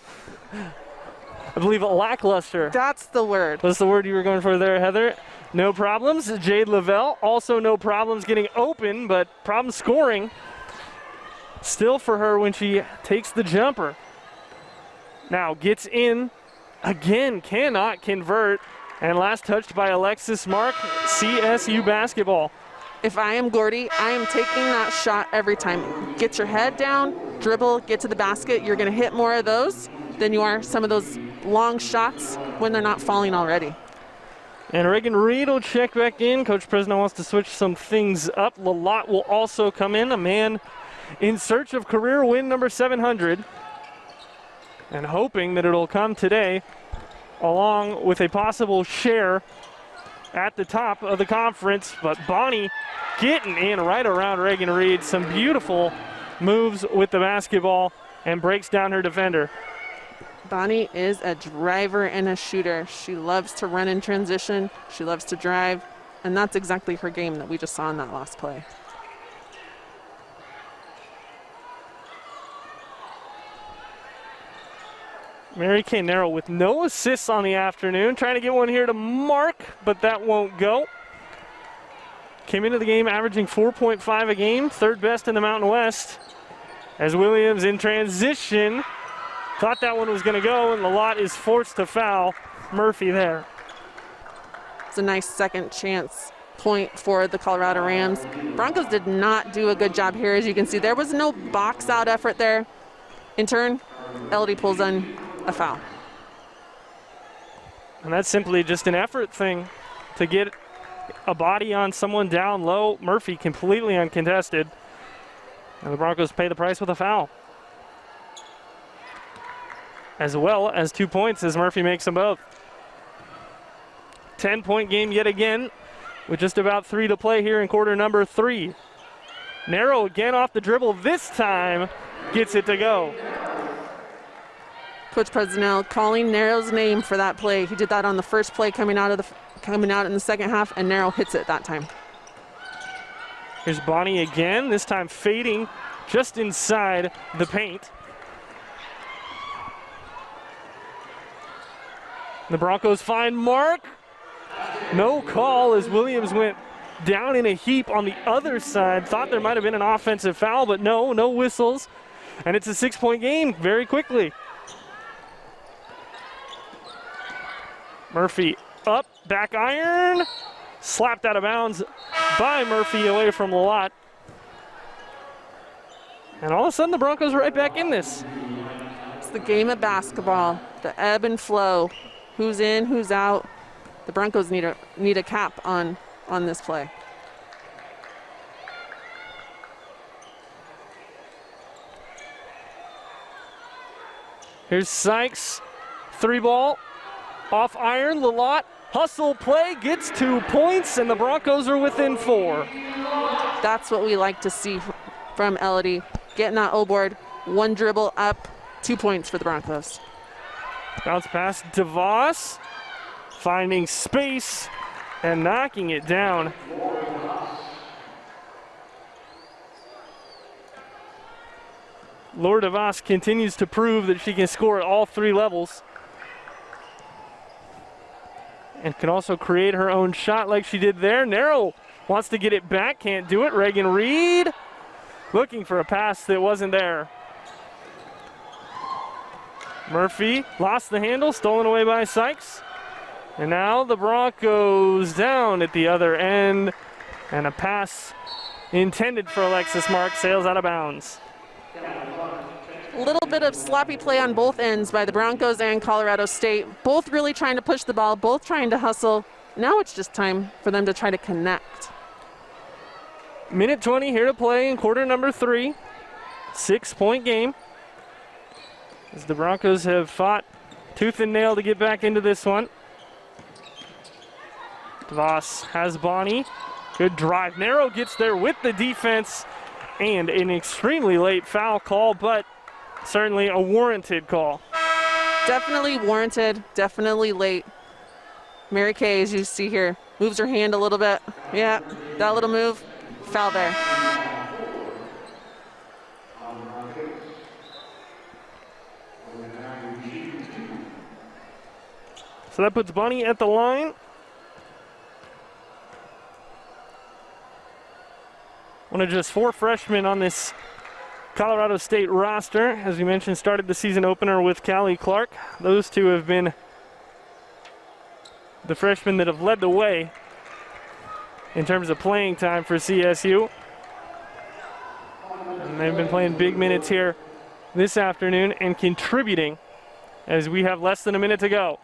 I believe lackluster. That's the word. What's the word you were going for there, Heather? No problems. Jade Lavelle, also no problems getting open, but problem scoring still for her when she takes the jumper. Now gets in, again cannot convert, and last touched by Alexis Mark, CSU basketball. If I am Gordy, I am taking that shot every time. Get your head down, dribble, get to the basket. You're going to hit more of those than you are some of those long shots when they're not falling already. And Reagan Reed will check back in. Coach Presno wants to switch some things up. Lalott will also come in, a man in search of career win number 700. And hoping that it'll come today, along with a possible share at the top of the conference. But Bonnie getting in right around Reagan Reed. Some beautiful moves with the basketball and breaks down her defender. Bonnie is a driver and a shooter. She loves to run in transition. She loves to drive. And that's exactly her game that we just saw in that last play. Mary Kay Narrow with no assists on the afternoon. Trying to get one here to Mark, but that won't go. Came into the game averaging 4.5 a game, third best in the Mountain West. As Williams in transition, thought that one was going to go, and the lot is forced to foul Murphy there. It's a nice second chance point for the Colorado Rams. Broncos did not do a good job here, as you can see. There was no box out effort there. In turn, Elodie pulls in a foul. And that's simply just an effort thing to get a body on someone down low. Murphy completely uncontested. And the Broncos pay the price with a foul. As well as 2 points as Murphy makes them both. 10-point game yet again with just about 3 to play here in quarter number 3. Narrow again off the dribble. This time gets it to go. Coach Presnell calling Narrow's name for that play. He did that on the first play coming out in the second half, and Narrow hits it that time. Here's Bonnie again, this time fading just inside the paint. The Broncos find Mark. No call as Williams went down in a heap on the other side. Thought there might have been an offensive foul, but no whistles. And it's a 6-point game very quickly. Murphy up, back iron. Slapped out of bounds by Murphy away from the lot. And all of a sudden the Broncos are right back in this. It's the game of basketball, the ebb and flow. Who's in, who's out. The Broncos need a cap on this play. Here's Sykes, 3-ball, off iron, Lalott. Hustle play, gets 2 points, and the Broncos are within 4. That's what we like to see from Elodie. Getting that O-board, 1 dribble up, 2 points for the Broncos. Bounce pass, DeVos, finding space and knocking it down. Laura DeVos continues to prove that she can score at all 3 levels. And can also create her own shot like she did there. Narrow wants to get it back, can't do it. Reagan Reed looking for a pass that wasn't there. Murphy lost the handle, stolen away by Sykes. And now the Broncos down at the other end. And a pass intended for Alexis Mark sails out of bounds. A little bit of sloppy play on both ends by the Broncos and Colorado State. Both really trying to push the ball, both trying to hustle. Now it's just time for them to try to connect. Minute 20 here to play in quarter number 3. 6-point game. As the Broncos have fought tooth and nail to get back into this one. DeVos has Bonnie. Good drive. Narrow gets there with the defense and an extremely late foul call, but certainly a warranted call. Definitely warranted, definitely late. Mary Kay, as you see here, moves her hand a little bit. Yeah, that little move, foul there. So that puts Bonnie at the line. One of just 4 freshmen on this Colorado State roster. As we mentioned, started the season opener with Callie Clark. Those two have been the freshmen that have led the way in terms of playing time for CSU. And they've been playing big minutes here this afternoon and contributing as we have less than a minute to go.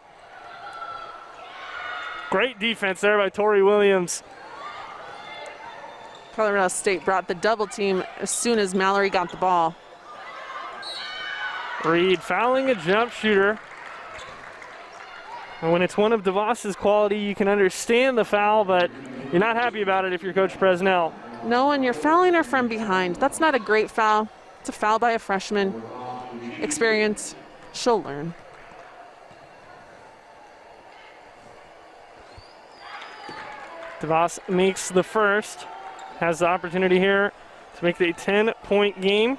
Great defense there by Tori Williams. Colorado State brought the double team as soon as Mallory got the ball. Reed fouling a jump shooter. And when it's one of DeVos's quality, you can understand the foul, but you're not happy about it if you're Coach Presnell. No, and you're fouling her from behind. That's not a great foul. It's a foul by a freshman. Experience, she'll learn. DeVos makes the first, has the opportunity here to make it a 10-point game.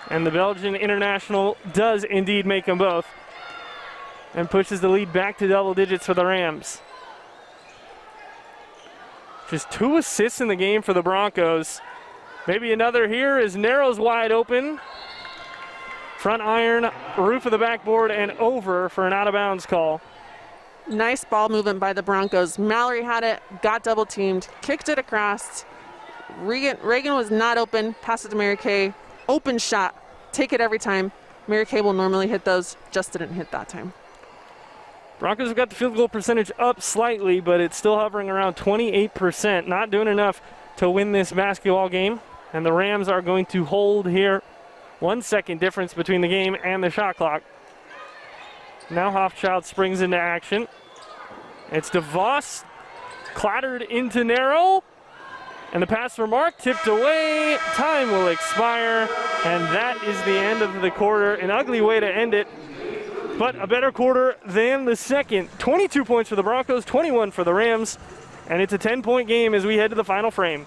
And the Belgian international does indeed make them both and pushes the lead back to double digits for the Rams. Just 2 assists in the game for the Broncos. Maybe another here as Narrow's wide open. Front iron, roof of the backboard, and over for an out-of-bounds call. Nice ball movement by the Broncos. Mallory had it, got double teamed, kicked it across. Reagan was not open, passed it to Mary Kay. Open shot, take it every time. Mary Kay will normally hit those, just didn't hit that time. Broncos have got the field goal percentage up slightly, but it's still hovering around 28%. Not doing enough to win this basketball game. And the Rams are going to hold here. 1 second difference between the game and the shot clock. Now Hofschild springs into action. It's DeVos, clattered into Narrow. And the pass for Mark tipped away. Time will expire. And that is the end of the quarter. An ugly way to end it, but a better quarter than the second. 22 points for the Broncos, 21 for the Rams. And it's a 10-point game as we head to the final frame.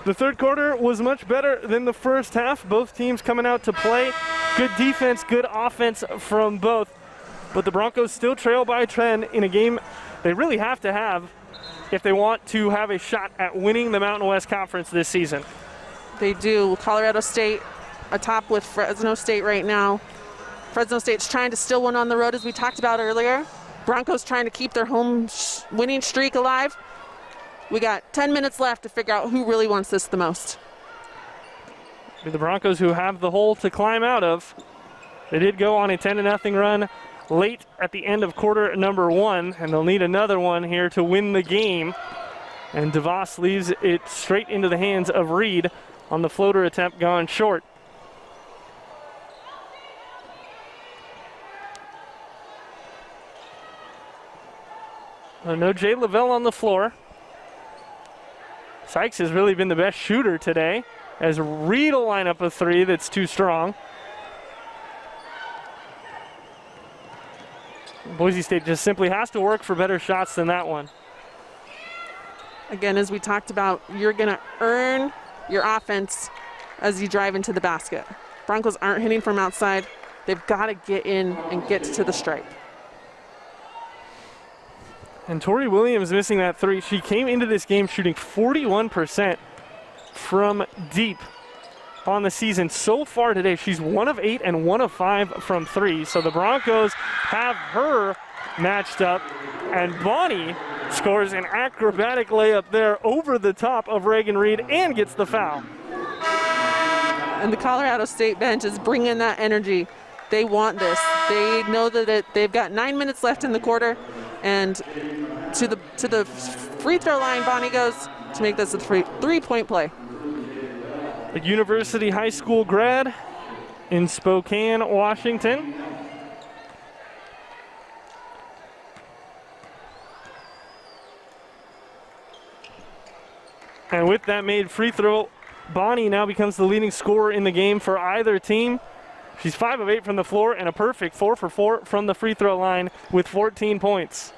The third quarter was much better than the first half. Both teams coming out to play. Good defense, good offense from both. But the Broncos still trail by 10 in a game they really have to have if they want to have a shot at winning the Mountain West Conference this season. They do. Colorado State atop with Fresno State right now. Fresno State's trying to steal one on the road, as we talked about earlier. Broncos trying to keep their home winning streak alive. We got 10 minutes left to figure out who really wants this the most. The Broncos, who have the hole to climb out of. They did go on a 10-0 run late at the end of quarter number 1, and they'll need another one here to win the game. And DeVos leaves it straight into the hands of Reed on the floater attempt gone short. No Jay Lavelle on the floor. Sykes has really been the best shooter today, as Reed will line up a 3 that's too strong. Boise State just simply has to work for better shots than that one. Again, as we talked about, you're going to earn your offense as you drive into the basket. Broncos aren't hitting from outside. They've got to get in and get to the stripe. And Tori Williams missing that 3. She came into this game shooting 41% from deep on the season. So far today, she's 1 of 8 and 1 of 5 from 3. So the Broncos have her matched up. And Bonnie scores an acrobatic layup there over the top of Reagan Reed and gets the foul. And the Colorado State bench is bringing that energy. They want this. They know that they've got 9 minutes left in the quarter. And to the free throw line, Bonnie goes to make this a three-point play. A University High School grad in Spokane, Washington. And with that made free throw, Bonnie now becomes the leading scorer in the game for either team. She's 5 of 8 from the floor and a perfect 4 for 4 from the free throw line with 14 points.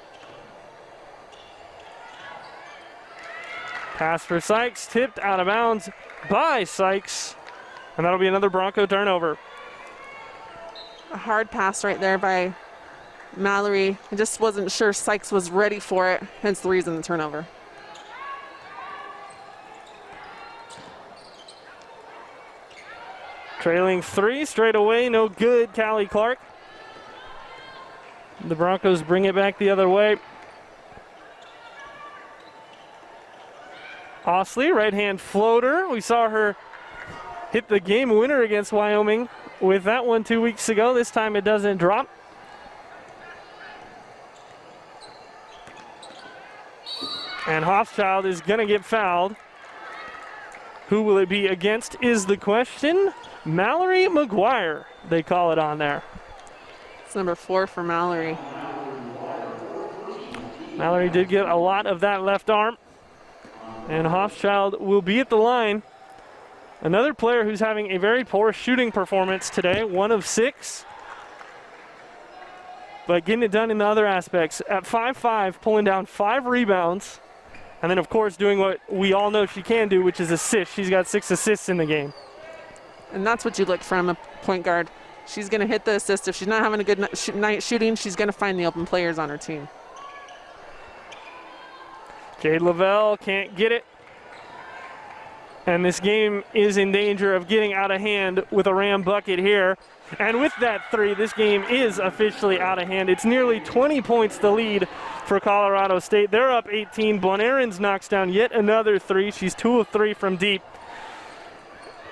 Pass for Sykes, tipped out of bounds by Sykes. And that'll be another Bronco turnover. A hard pass right there by Mallory. I just wasn't sure Sykes was ready for it, hence the reason the turnover. Trailing 3 straight away, no good, Callie Clark. The Broncos bring it back the other way. Osley, right-hand floater. We saw her hit the game winner against Wyoming with that one 2 weeks ago. This time it doesn't drop. And Hofschild is going to get fouled. Who will it be against is the question. Mallory McGuire, they call it on there. It's number 4 for Mallory. Mallory did get a lot of that left arm. And Hofschild will be at the line Another player who's having a very poor shooting performance today, 1 of 6. But getting it done in the other aspects. At 5'5", pulling down 5 rebounds. And then, of course, doing what we all know she can do, which is assist. She's got 6 assists in the game. And that's what you look from a point guard. She's going to hit the assist. If she's not having a good night shooting, she's going to find the open players on her team. Jade Lavelle can't get it. And this game is in danger of getting out of hand with a Ram bucket here. And with that 3, this game is officially out of hand. It's nearly 20 points the lead for Colorado State. They're up 18. Bonarens knocks down yet another 3. She's 2 of 3 from deep.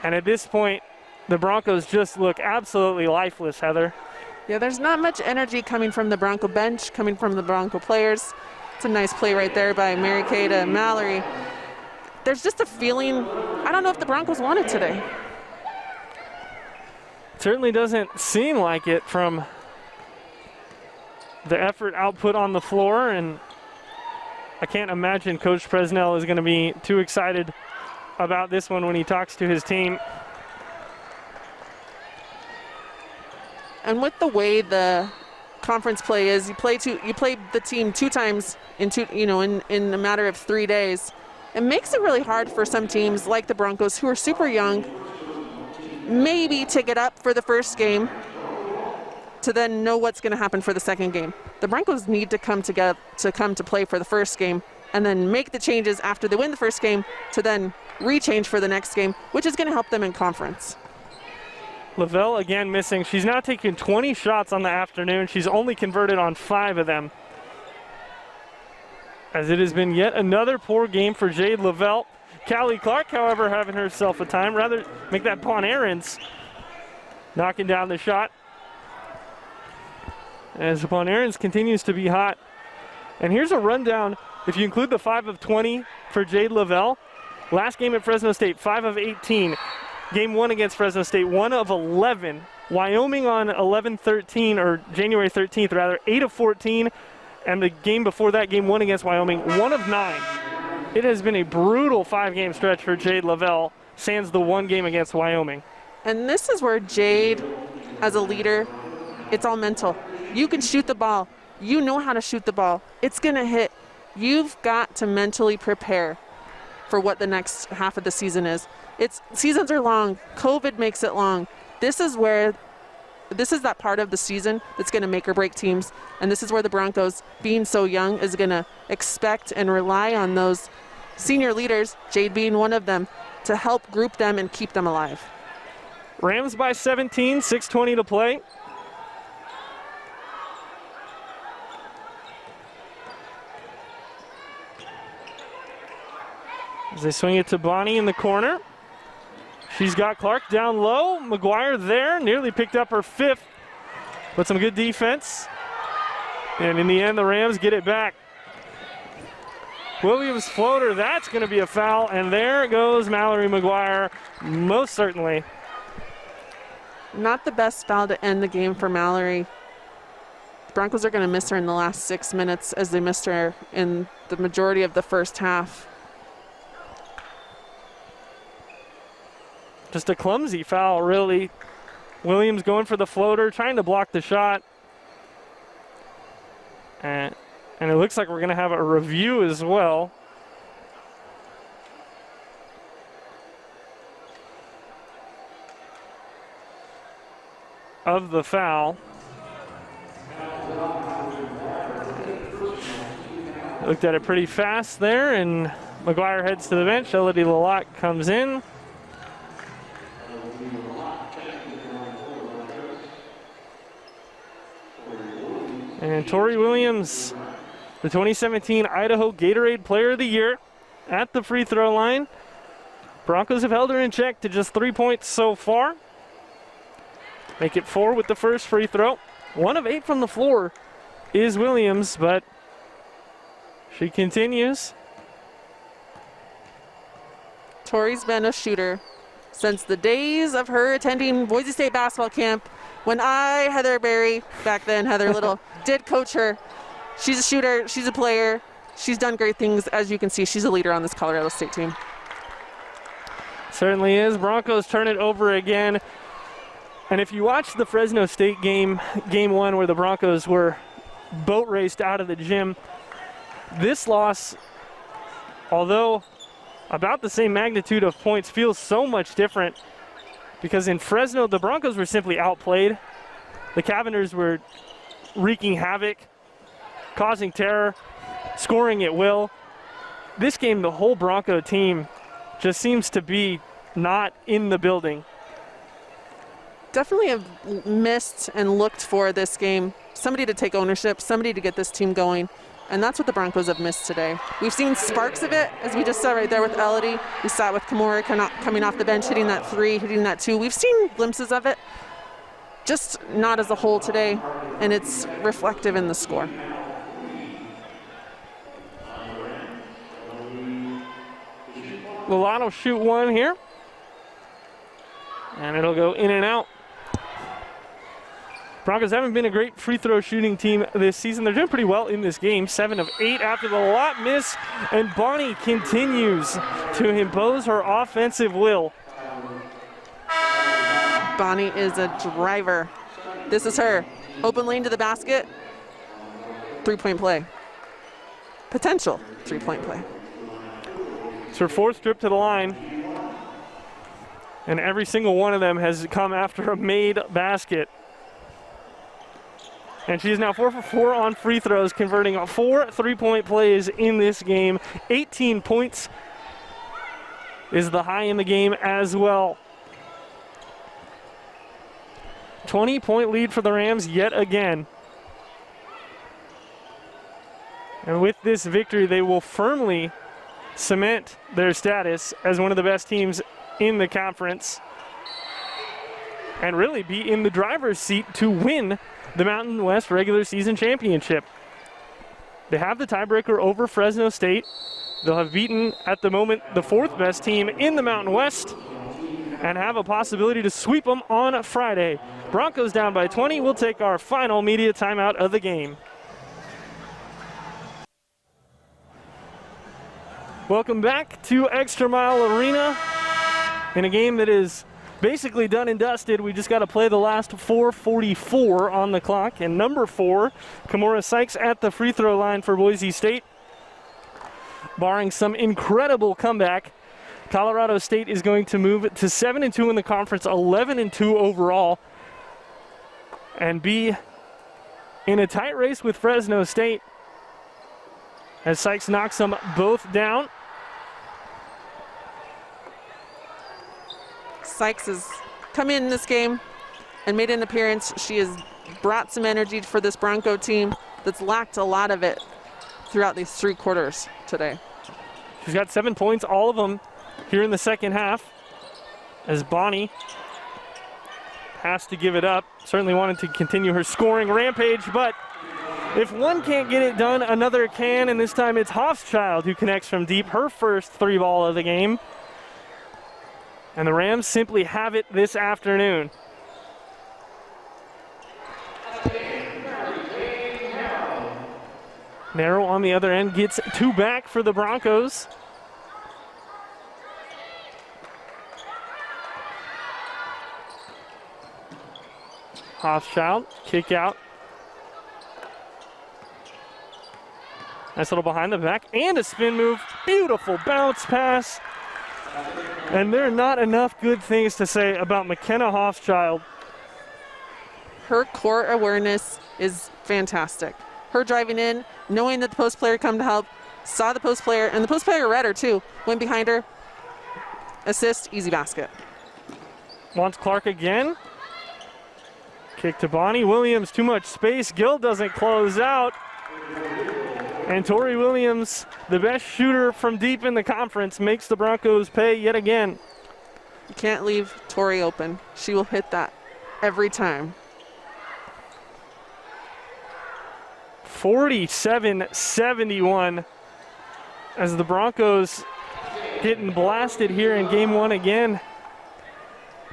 And at this point, the Broncos just look absolutely lifeless, Heather. Yeah, there's not much energy coming from the Bronco bench, coming from the Bronco players. It's a nice play right there by Mary Kay to Mallory. There's just a feeling, I don't know if the Broncos want it today. Certainly doesn't seem like it from the effort output on the floor, and I can't imagine Coach Presnell is going to be too excited about this one when he talks to his team. And with the way the conference play is, you play the team 2 times in a matter of 3 days. It makes it really hard for some teams like the Broncos, who are super young, maybe to get up for the first game to then know what's going to happen for the second game. The Broncos need to come to play for the first game and then make the changes after they win the first game to then rechange for the next game, which is going to help them in conference. Lavelle again missing. She's now taken 20 shots on the afternoon. She's only converted on 5 of them. As it has been yet another poor game for Jade Lavelle. Callie Clark, however, having herself a time. Rather make that Bonarens knocking down the shot. As Bonarens continues to be hot. And here's a rundown. If you include the 5 of 20 for Jade Lavelle, last game at Fresno State, 5 of 18. Game 1 against Fresno State, 1 of 11. Wyoming on 11-13, or January 13th rather, 8 of 14. And the game before that, game 1 against Wyoming, 1 of 9. It has been a brutal 5-game stretch for Jade Lavelle, sans the 1 game against Wyoming. And this is where Jade, as a leader, it's all mental. You can shoot the ball. You know how to shoot the ball. It's going to hit. You've got to mentally prepare for what the next half of the season is. Seasons are long. COVID makes it long. This is that part of the season that's going to make or break teams. And this is where the Broncos, being so young, is going to expect and rely on those senior leaders, Jade being one of them, to help group them and keep them alive. Rams by 17, 6:20 to play. As they swing it to Bonnie in the corner. She's got Clark down low. McGuire there, nearly picked up her 5th. But some good defense. And in the end, the Rams get it back. Williams floater, that's going to be a foul. And there goes Mallory McGuire, most certainly. Not the best foul to end the game for Mallory. The Broncos are going to miss her in the last 6 minutes, as they missed her in the majority of the first half. Just a clumsy foul, really. Williams going for the floater, trying to block the shot. And it looks like we're going to have a review as well. Of the foul. Looked at it pretty fast there, and McGuire heads to the bench. Elodie Lalott comes in. And Tori Williams, the 2017 Idaho Gatorade Player of the Year, at the free throw line. Broncos have held her in check to just 3 points so far. Make it 4 with the first free throw. 1 of 8 from the floor is Williams, but she continues. Tori's been a shooter since the days of her attending Boise State basketball camp, when I, Heather Berry, back then Heather Little, did coach her. She's a shooter, she's a player, she's done great things. As you can see, she's a leader on this Colorado State team. Certainly is. Broncos turn it over again. And if you watch the Fresno State game, game one, where the Broncos were boat raced out of the gym, this loss, although about the same magnitude of points, feels so much different because in Fresno, the Broncos were simply outplayed. The Cavenders were wreaking havoc, causing terror, scoring at will. This game, the whole Bronco team just seems to be not in the building. Definitely have missed and looked for this game. Somebody to take ownership, somebody to get this team going. And that's what the Broncos have missed today. We've seen sparks of it, as we just saw right there with Elodie. We saw it with Kimura coming off the bench, hitting that 3, hitting that 2. We've seen glimpses of it, just not as a whole today, and it's reflective in the score. Lilano shoot one here. And it'll go in and out. Broncos haven't been a great free throw shooting team this season. They're doing pretty well in this game. 7 of 8 after the lot miss. And Bonnie continues to impose her offensive will. Bonnie is a driver. This is her. Open lane to the basket. 3-point play. Potential 3-point play. It's her 4th trip to the line. And every single one of them has come after a made basket. And she is now 4 for 4 on free throws, converting 4 3-point plays in this game. 18 points is the high in the game as well. 20-point lead for the Rams yet again. And with this victory, they will firmly cement their status as one of the best teams in the conference and really be in the driver's seat to win the Mountain West regular season championship. They have the tiebreaker over Fresno State. They'll have beaten, at the moment, the 4th best team in the Mountain West and have a possibility to sweep them on Friday. Broncos down by 20. We'll take our final media timeout of the game. Welcome back to ExtraMile Arena in a game that is basically done and dusted. We just got to play the last 4:44 on the clock. And number 4, Kimura Sykes at the free throw line for Boise State. Barring some incredible comeback, Colorado State is going to move to 7-2 in the conference, 11-2 overall, and be in a tight race with Fresno State as Sykes knocks them both down. Sykes has come in this game and made an appearance. She has brought some energy for this Bronco team that's lacked a lot of it throughout these 3 quarters today. She's got 7 points, all of them here in the second half, as Bonnie has to give it up. Certainly wanted to continue her scoring rampage, but if one can't get it done, another can, and this time it's Hofschild who connects from deep, her first 3-ball of the game. And the Rams simply have it this afternoon. Narrow on the other end gets 2 back for the Broncos. Hofschild, kick out. Nice little behind the back and a spin move. Beautiful bounce pass. And there are not enough good things to say about McKenna Hofschild. Her court awareness is fantastic. Her driving in, knowing that the post player come to help, saw the post player, and the post player read her too. Went behind her, assist, easy basket. Wants Clark again. Kick to Bonnie Williams, too much space. Gill doesn't close out. And Tori Williams, the best shooter from deep in the conference, makes the Broncos pay yet again. You can't leave Tori open. She will hit that every time. 47-71 as the Broncos getting blasted here in game 1 again.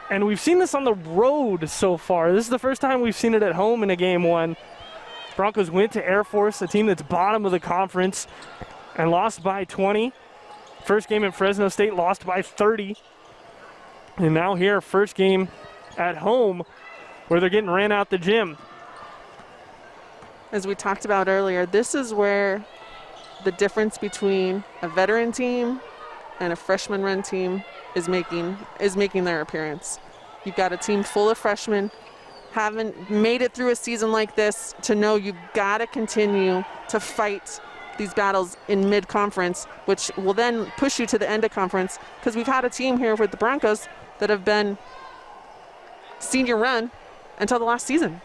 And we've seen this on the road so far. This is the first time we've seen it at home in a game 1. Broncos went to Air Force, a team that's bottom of the conference, and lost by 20. First game in Fresno State, lost by 30. And now here, first game at home where they're getting ran out the gym. As we talked about earlier, this is where the difference between a veteran team and a freshman-run team is making their appearance. You've got a team full of freshmen, haven't made it through a season like this, to know you've got to continue to fight these battles in mid-conference, which will then push you to the end of conference, because we've had a team here with the Broncos that have been senior run until the last season.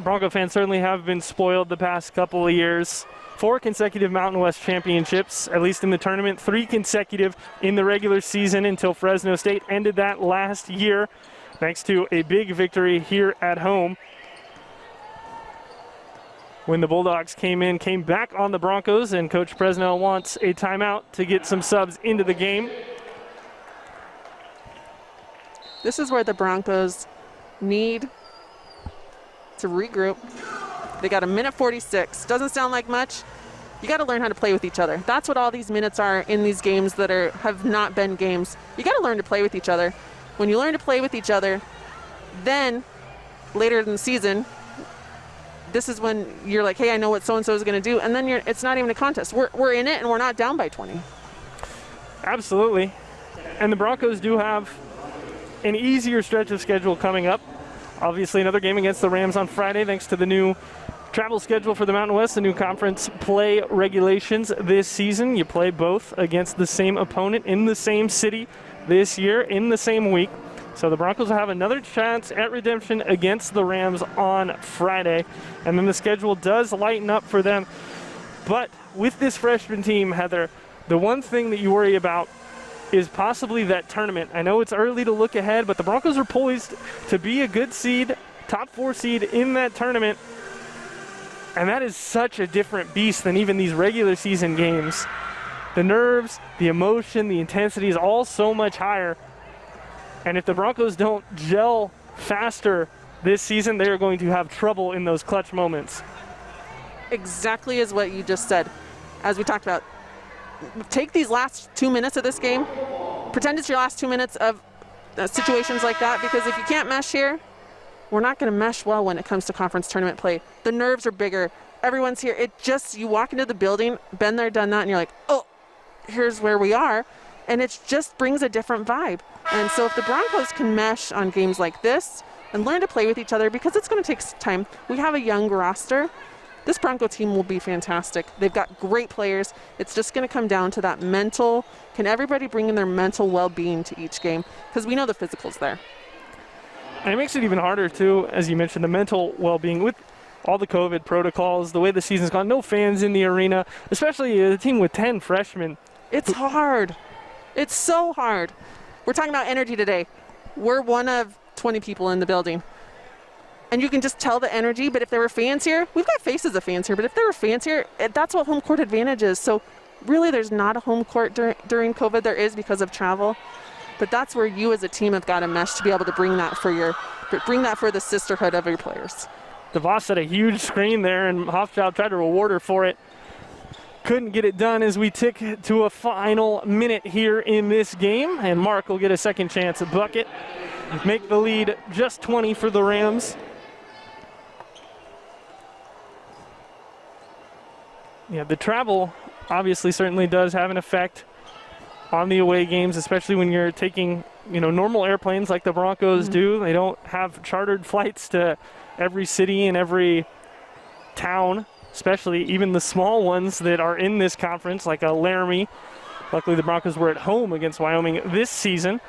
Bronco fans certainly have been spoiled the past couple of years. 4 consecutive Mountain West championships, at least in the tournament, 3 consecutive in the regular season until Fresno State ended that last year, thanks to a big victory here at home. When the Bulldogs came back on the Broncos, and Coach Presnell wants a timeout to get some subs into the game. This is where the Broncos need to regroup. They got a minute 46. Doesn't sound like much. You got to learn how to play with each other. That's what all these minutes are in these games that have not been games. You got to learn to play with each other. When you learn to play with each other, then later in the season, this is when you're like, hey, I know what so-and-so is going to do. And then it's not even a contest. We're in it, and we're not down by 20. Absolutely. And the Broncos do have an easier stretch of schedule coming up. Obviously, another game against the Rams on Friday, thanks to the new travel schedule for the Mountain West, the new conference play regulations this season. You play both against the same opponent in the same city this year in the same week. So the Broncos will have another chance at redemption against the Rams on Friday. And then the schedule does lighten up for them. But with this freshman team, Heather, the one thing that you worry about is possibly that tournament. I know it's early to look ahead, but the Broncos are poised to be a good seed, top 4 seed in that tournament. And that is such a different beast than even these regular season games. The nerves, the emotion, the intensity is all so much higher. And if the Broncos don't gel faster this season, they are going to have trouble in those clutch moments. Exactly as what you just said. As we talked about, take these last 2 minutes of this game, pretend it's your last 2 minutes of situations like that, because if you can't mesh here, we're not going to mesh well when it comes to conference tournament play. The nerves are bigger. Everyone's here. You walk into the building, been there, done that, and you're like, oh, here's where we are. And it just brings a different vibe. And so if the Broncos can mesh on games like this and learn to play with each other, because it's going to take time. We have a young roster. This Bronco team will be fantastic. They've got great players. It's just going to come down to that mental. Can everybody bring in their mental well-being to each game? Because we know the physical's there. And it makes it even harder, too, as you mentioned, the mental well-being with all the COVID protocols, the way the season's gone, no fans in the arena, especially a team with 10 freshmen. It's hard. It's so hard. We're talking about energy today. We're one of 20 people in the building. And you can just tell the energy, but if there were fans here, we've got faces of fans here, but if there were fans here, that's what home court advantage is. So really there's not a home court during COVID. There is because of travel. But that's where you as a team have got to mesh to be able to bring that for the sisterhood of your players. DeVos set a huge screen there, and Hofschild tried to reward her for it. Couldn't get it done as we tick to a final minute here in this game, and Mark will get a second chance at bucket. Make the lead just 20 for the Rams. Yeah, the travel obviously certainly does have an effect on the away games, especially when you're taking, normal airplanes like the Broncos do. They don't have chartered flights to every city and every town, especially even the small ones that are in this conference, like a Laramie. Luckily, the Broncos were at home against Wyoming this season.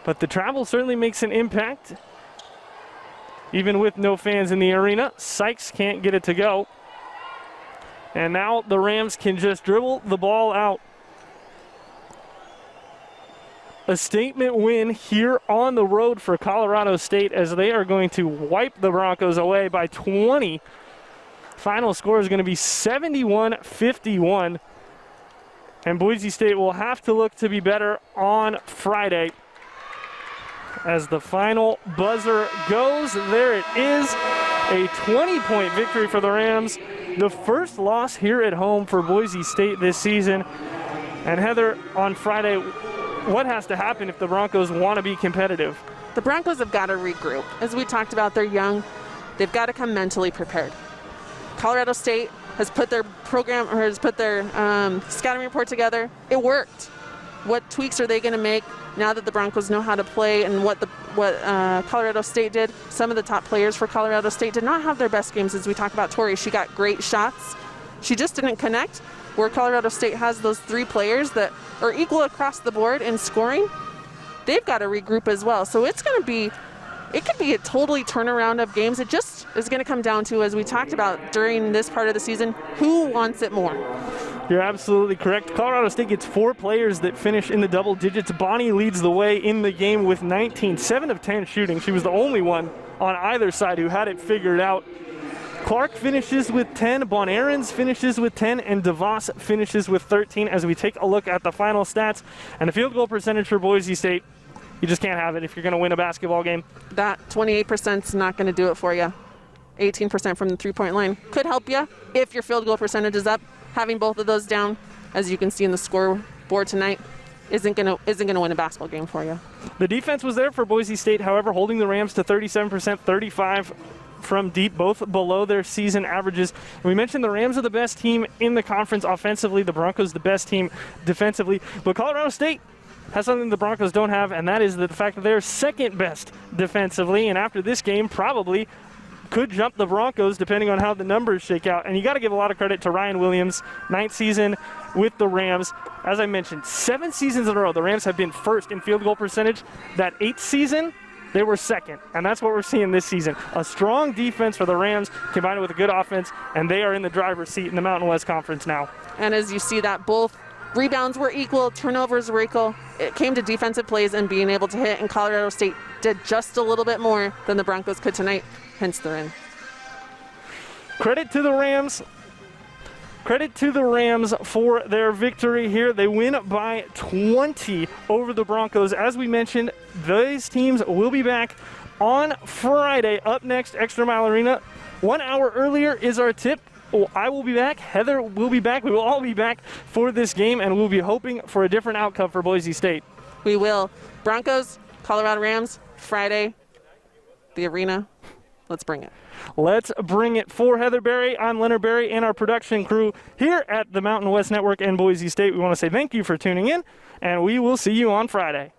But the travel certainly makes an impact. Even with no fans in the arena, Sykes can't get it to go. And now the Rams can just dribble the ball out. A statement win here on the road for Colorado State, as they are going to wipe the Broncos away by 20. Final score is going to be 71-51. And Boise State will have to look to be better on Friday. As the final buzzer goes, there it is. A 20-point victory for the Rams. The first loss here at home for Boise State this season. And Heather, on Friday, what has to happen if the Broncos want to be competitive? The Broncos have got to regroup. As we talked about, they're young. They've got to come mentally prepared. Colorado State has put their program, or has put their scouting report together. It worked. What tweaks are they going to make now that the Broncos know how to play, and what Colorado State did? Some of the top players for Colorado State did not have their best games. As we talked about, Tori, she got great shots. She just didn't connect. Where Colorado State has those 3 players that are equal across the board in scoring, they've got to regroup as well. So it's going to be, it could be a totally turnaround of games. It just is going to come down to, as we talked about during this part of the season, who wants it more. You're absolutely correct. Colorado State gets 4 players that finish in the double digits. Bonnie leads the way in the game with 19, 7 of 10 shooting. She was the only one on either side who had it figured out. Clark finishes with 10, Bon Aarons finishes with 10, and DeVos finishes with 13 as we take a look at the final stats. And the field goal percentage for Boise State, you just can't have it if you're going to win a basketball game. That 28% is not going to do it for you. 18% from the three-point line could help you if your field goal percentage is up. Having both of those down, as you can see in the scoreboard tonight, isn't going to win a basketball game for you. The defense was there for Boise State, however, holding the Rams to 37%, 35 from deep, both below their season averages. We mentioned the Rams are the best team in the conference offensively, the Broncos the best team defensively, but Colorado State has something the Broncos don't have, and that is the fact that they're second best defensively, and after this game probably could jump the Broncos depending on how the numbers shake out. And you got to give a lot of credit to Ryan Williams, 9th season with the Rams. As I mentioned, 7 seasons in a row the Rams have been first in field goal percentage. That 8th season, they were second, and that's what we're seeing this season. A strong defense for the Rams combined with a good offense, and they are in the driver's seat in the Mountain West Conference now. And as you see that, both rebounds were equal, turnovers were equal. It came to defensive plays and being able to hit, and Colorado State did just a little bit more than the Broncos could tonight, hence they're in. Credit to the Rams. Credit to the Rams for their victory here. They win by 20 over the Broncos. As we mentioned, these teams will be back on Friday. Up next, Extra Mile Arena. 1 hour earlier is our tip. I will be back. Heather will be back. We will all be back for this game, and we'll be hoping for a different outcome for Boise State. We will. Broncos, Colorado Rams, Friday, the arena. Let's bring it. Let's bring it. For Heather Berry, I'm Leonard Berry, and our production crew here at the Mountain West Network and Boise State. We want to say thank you for tuning in, and we will see you on Friday.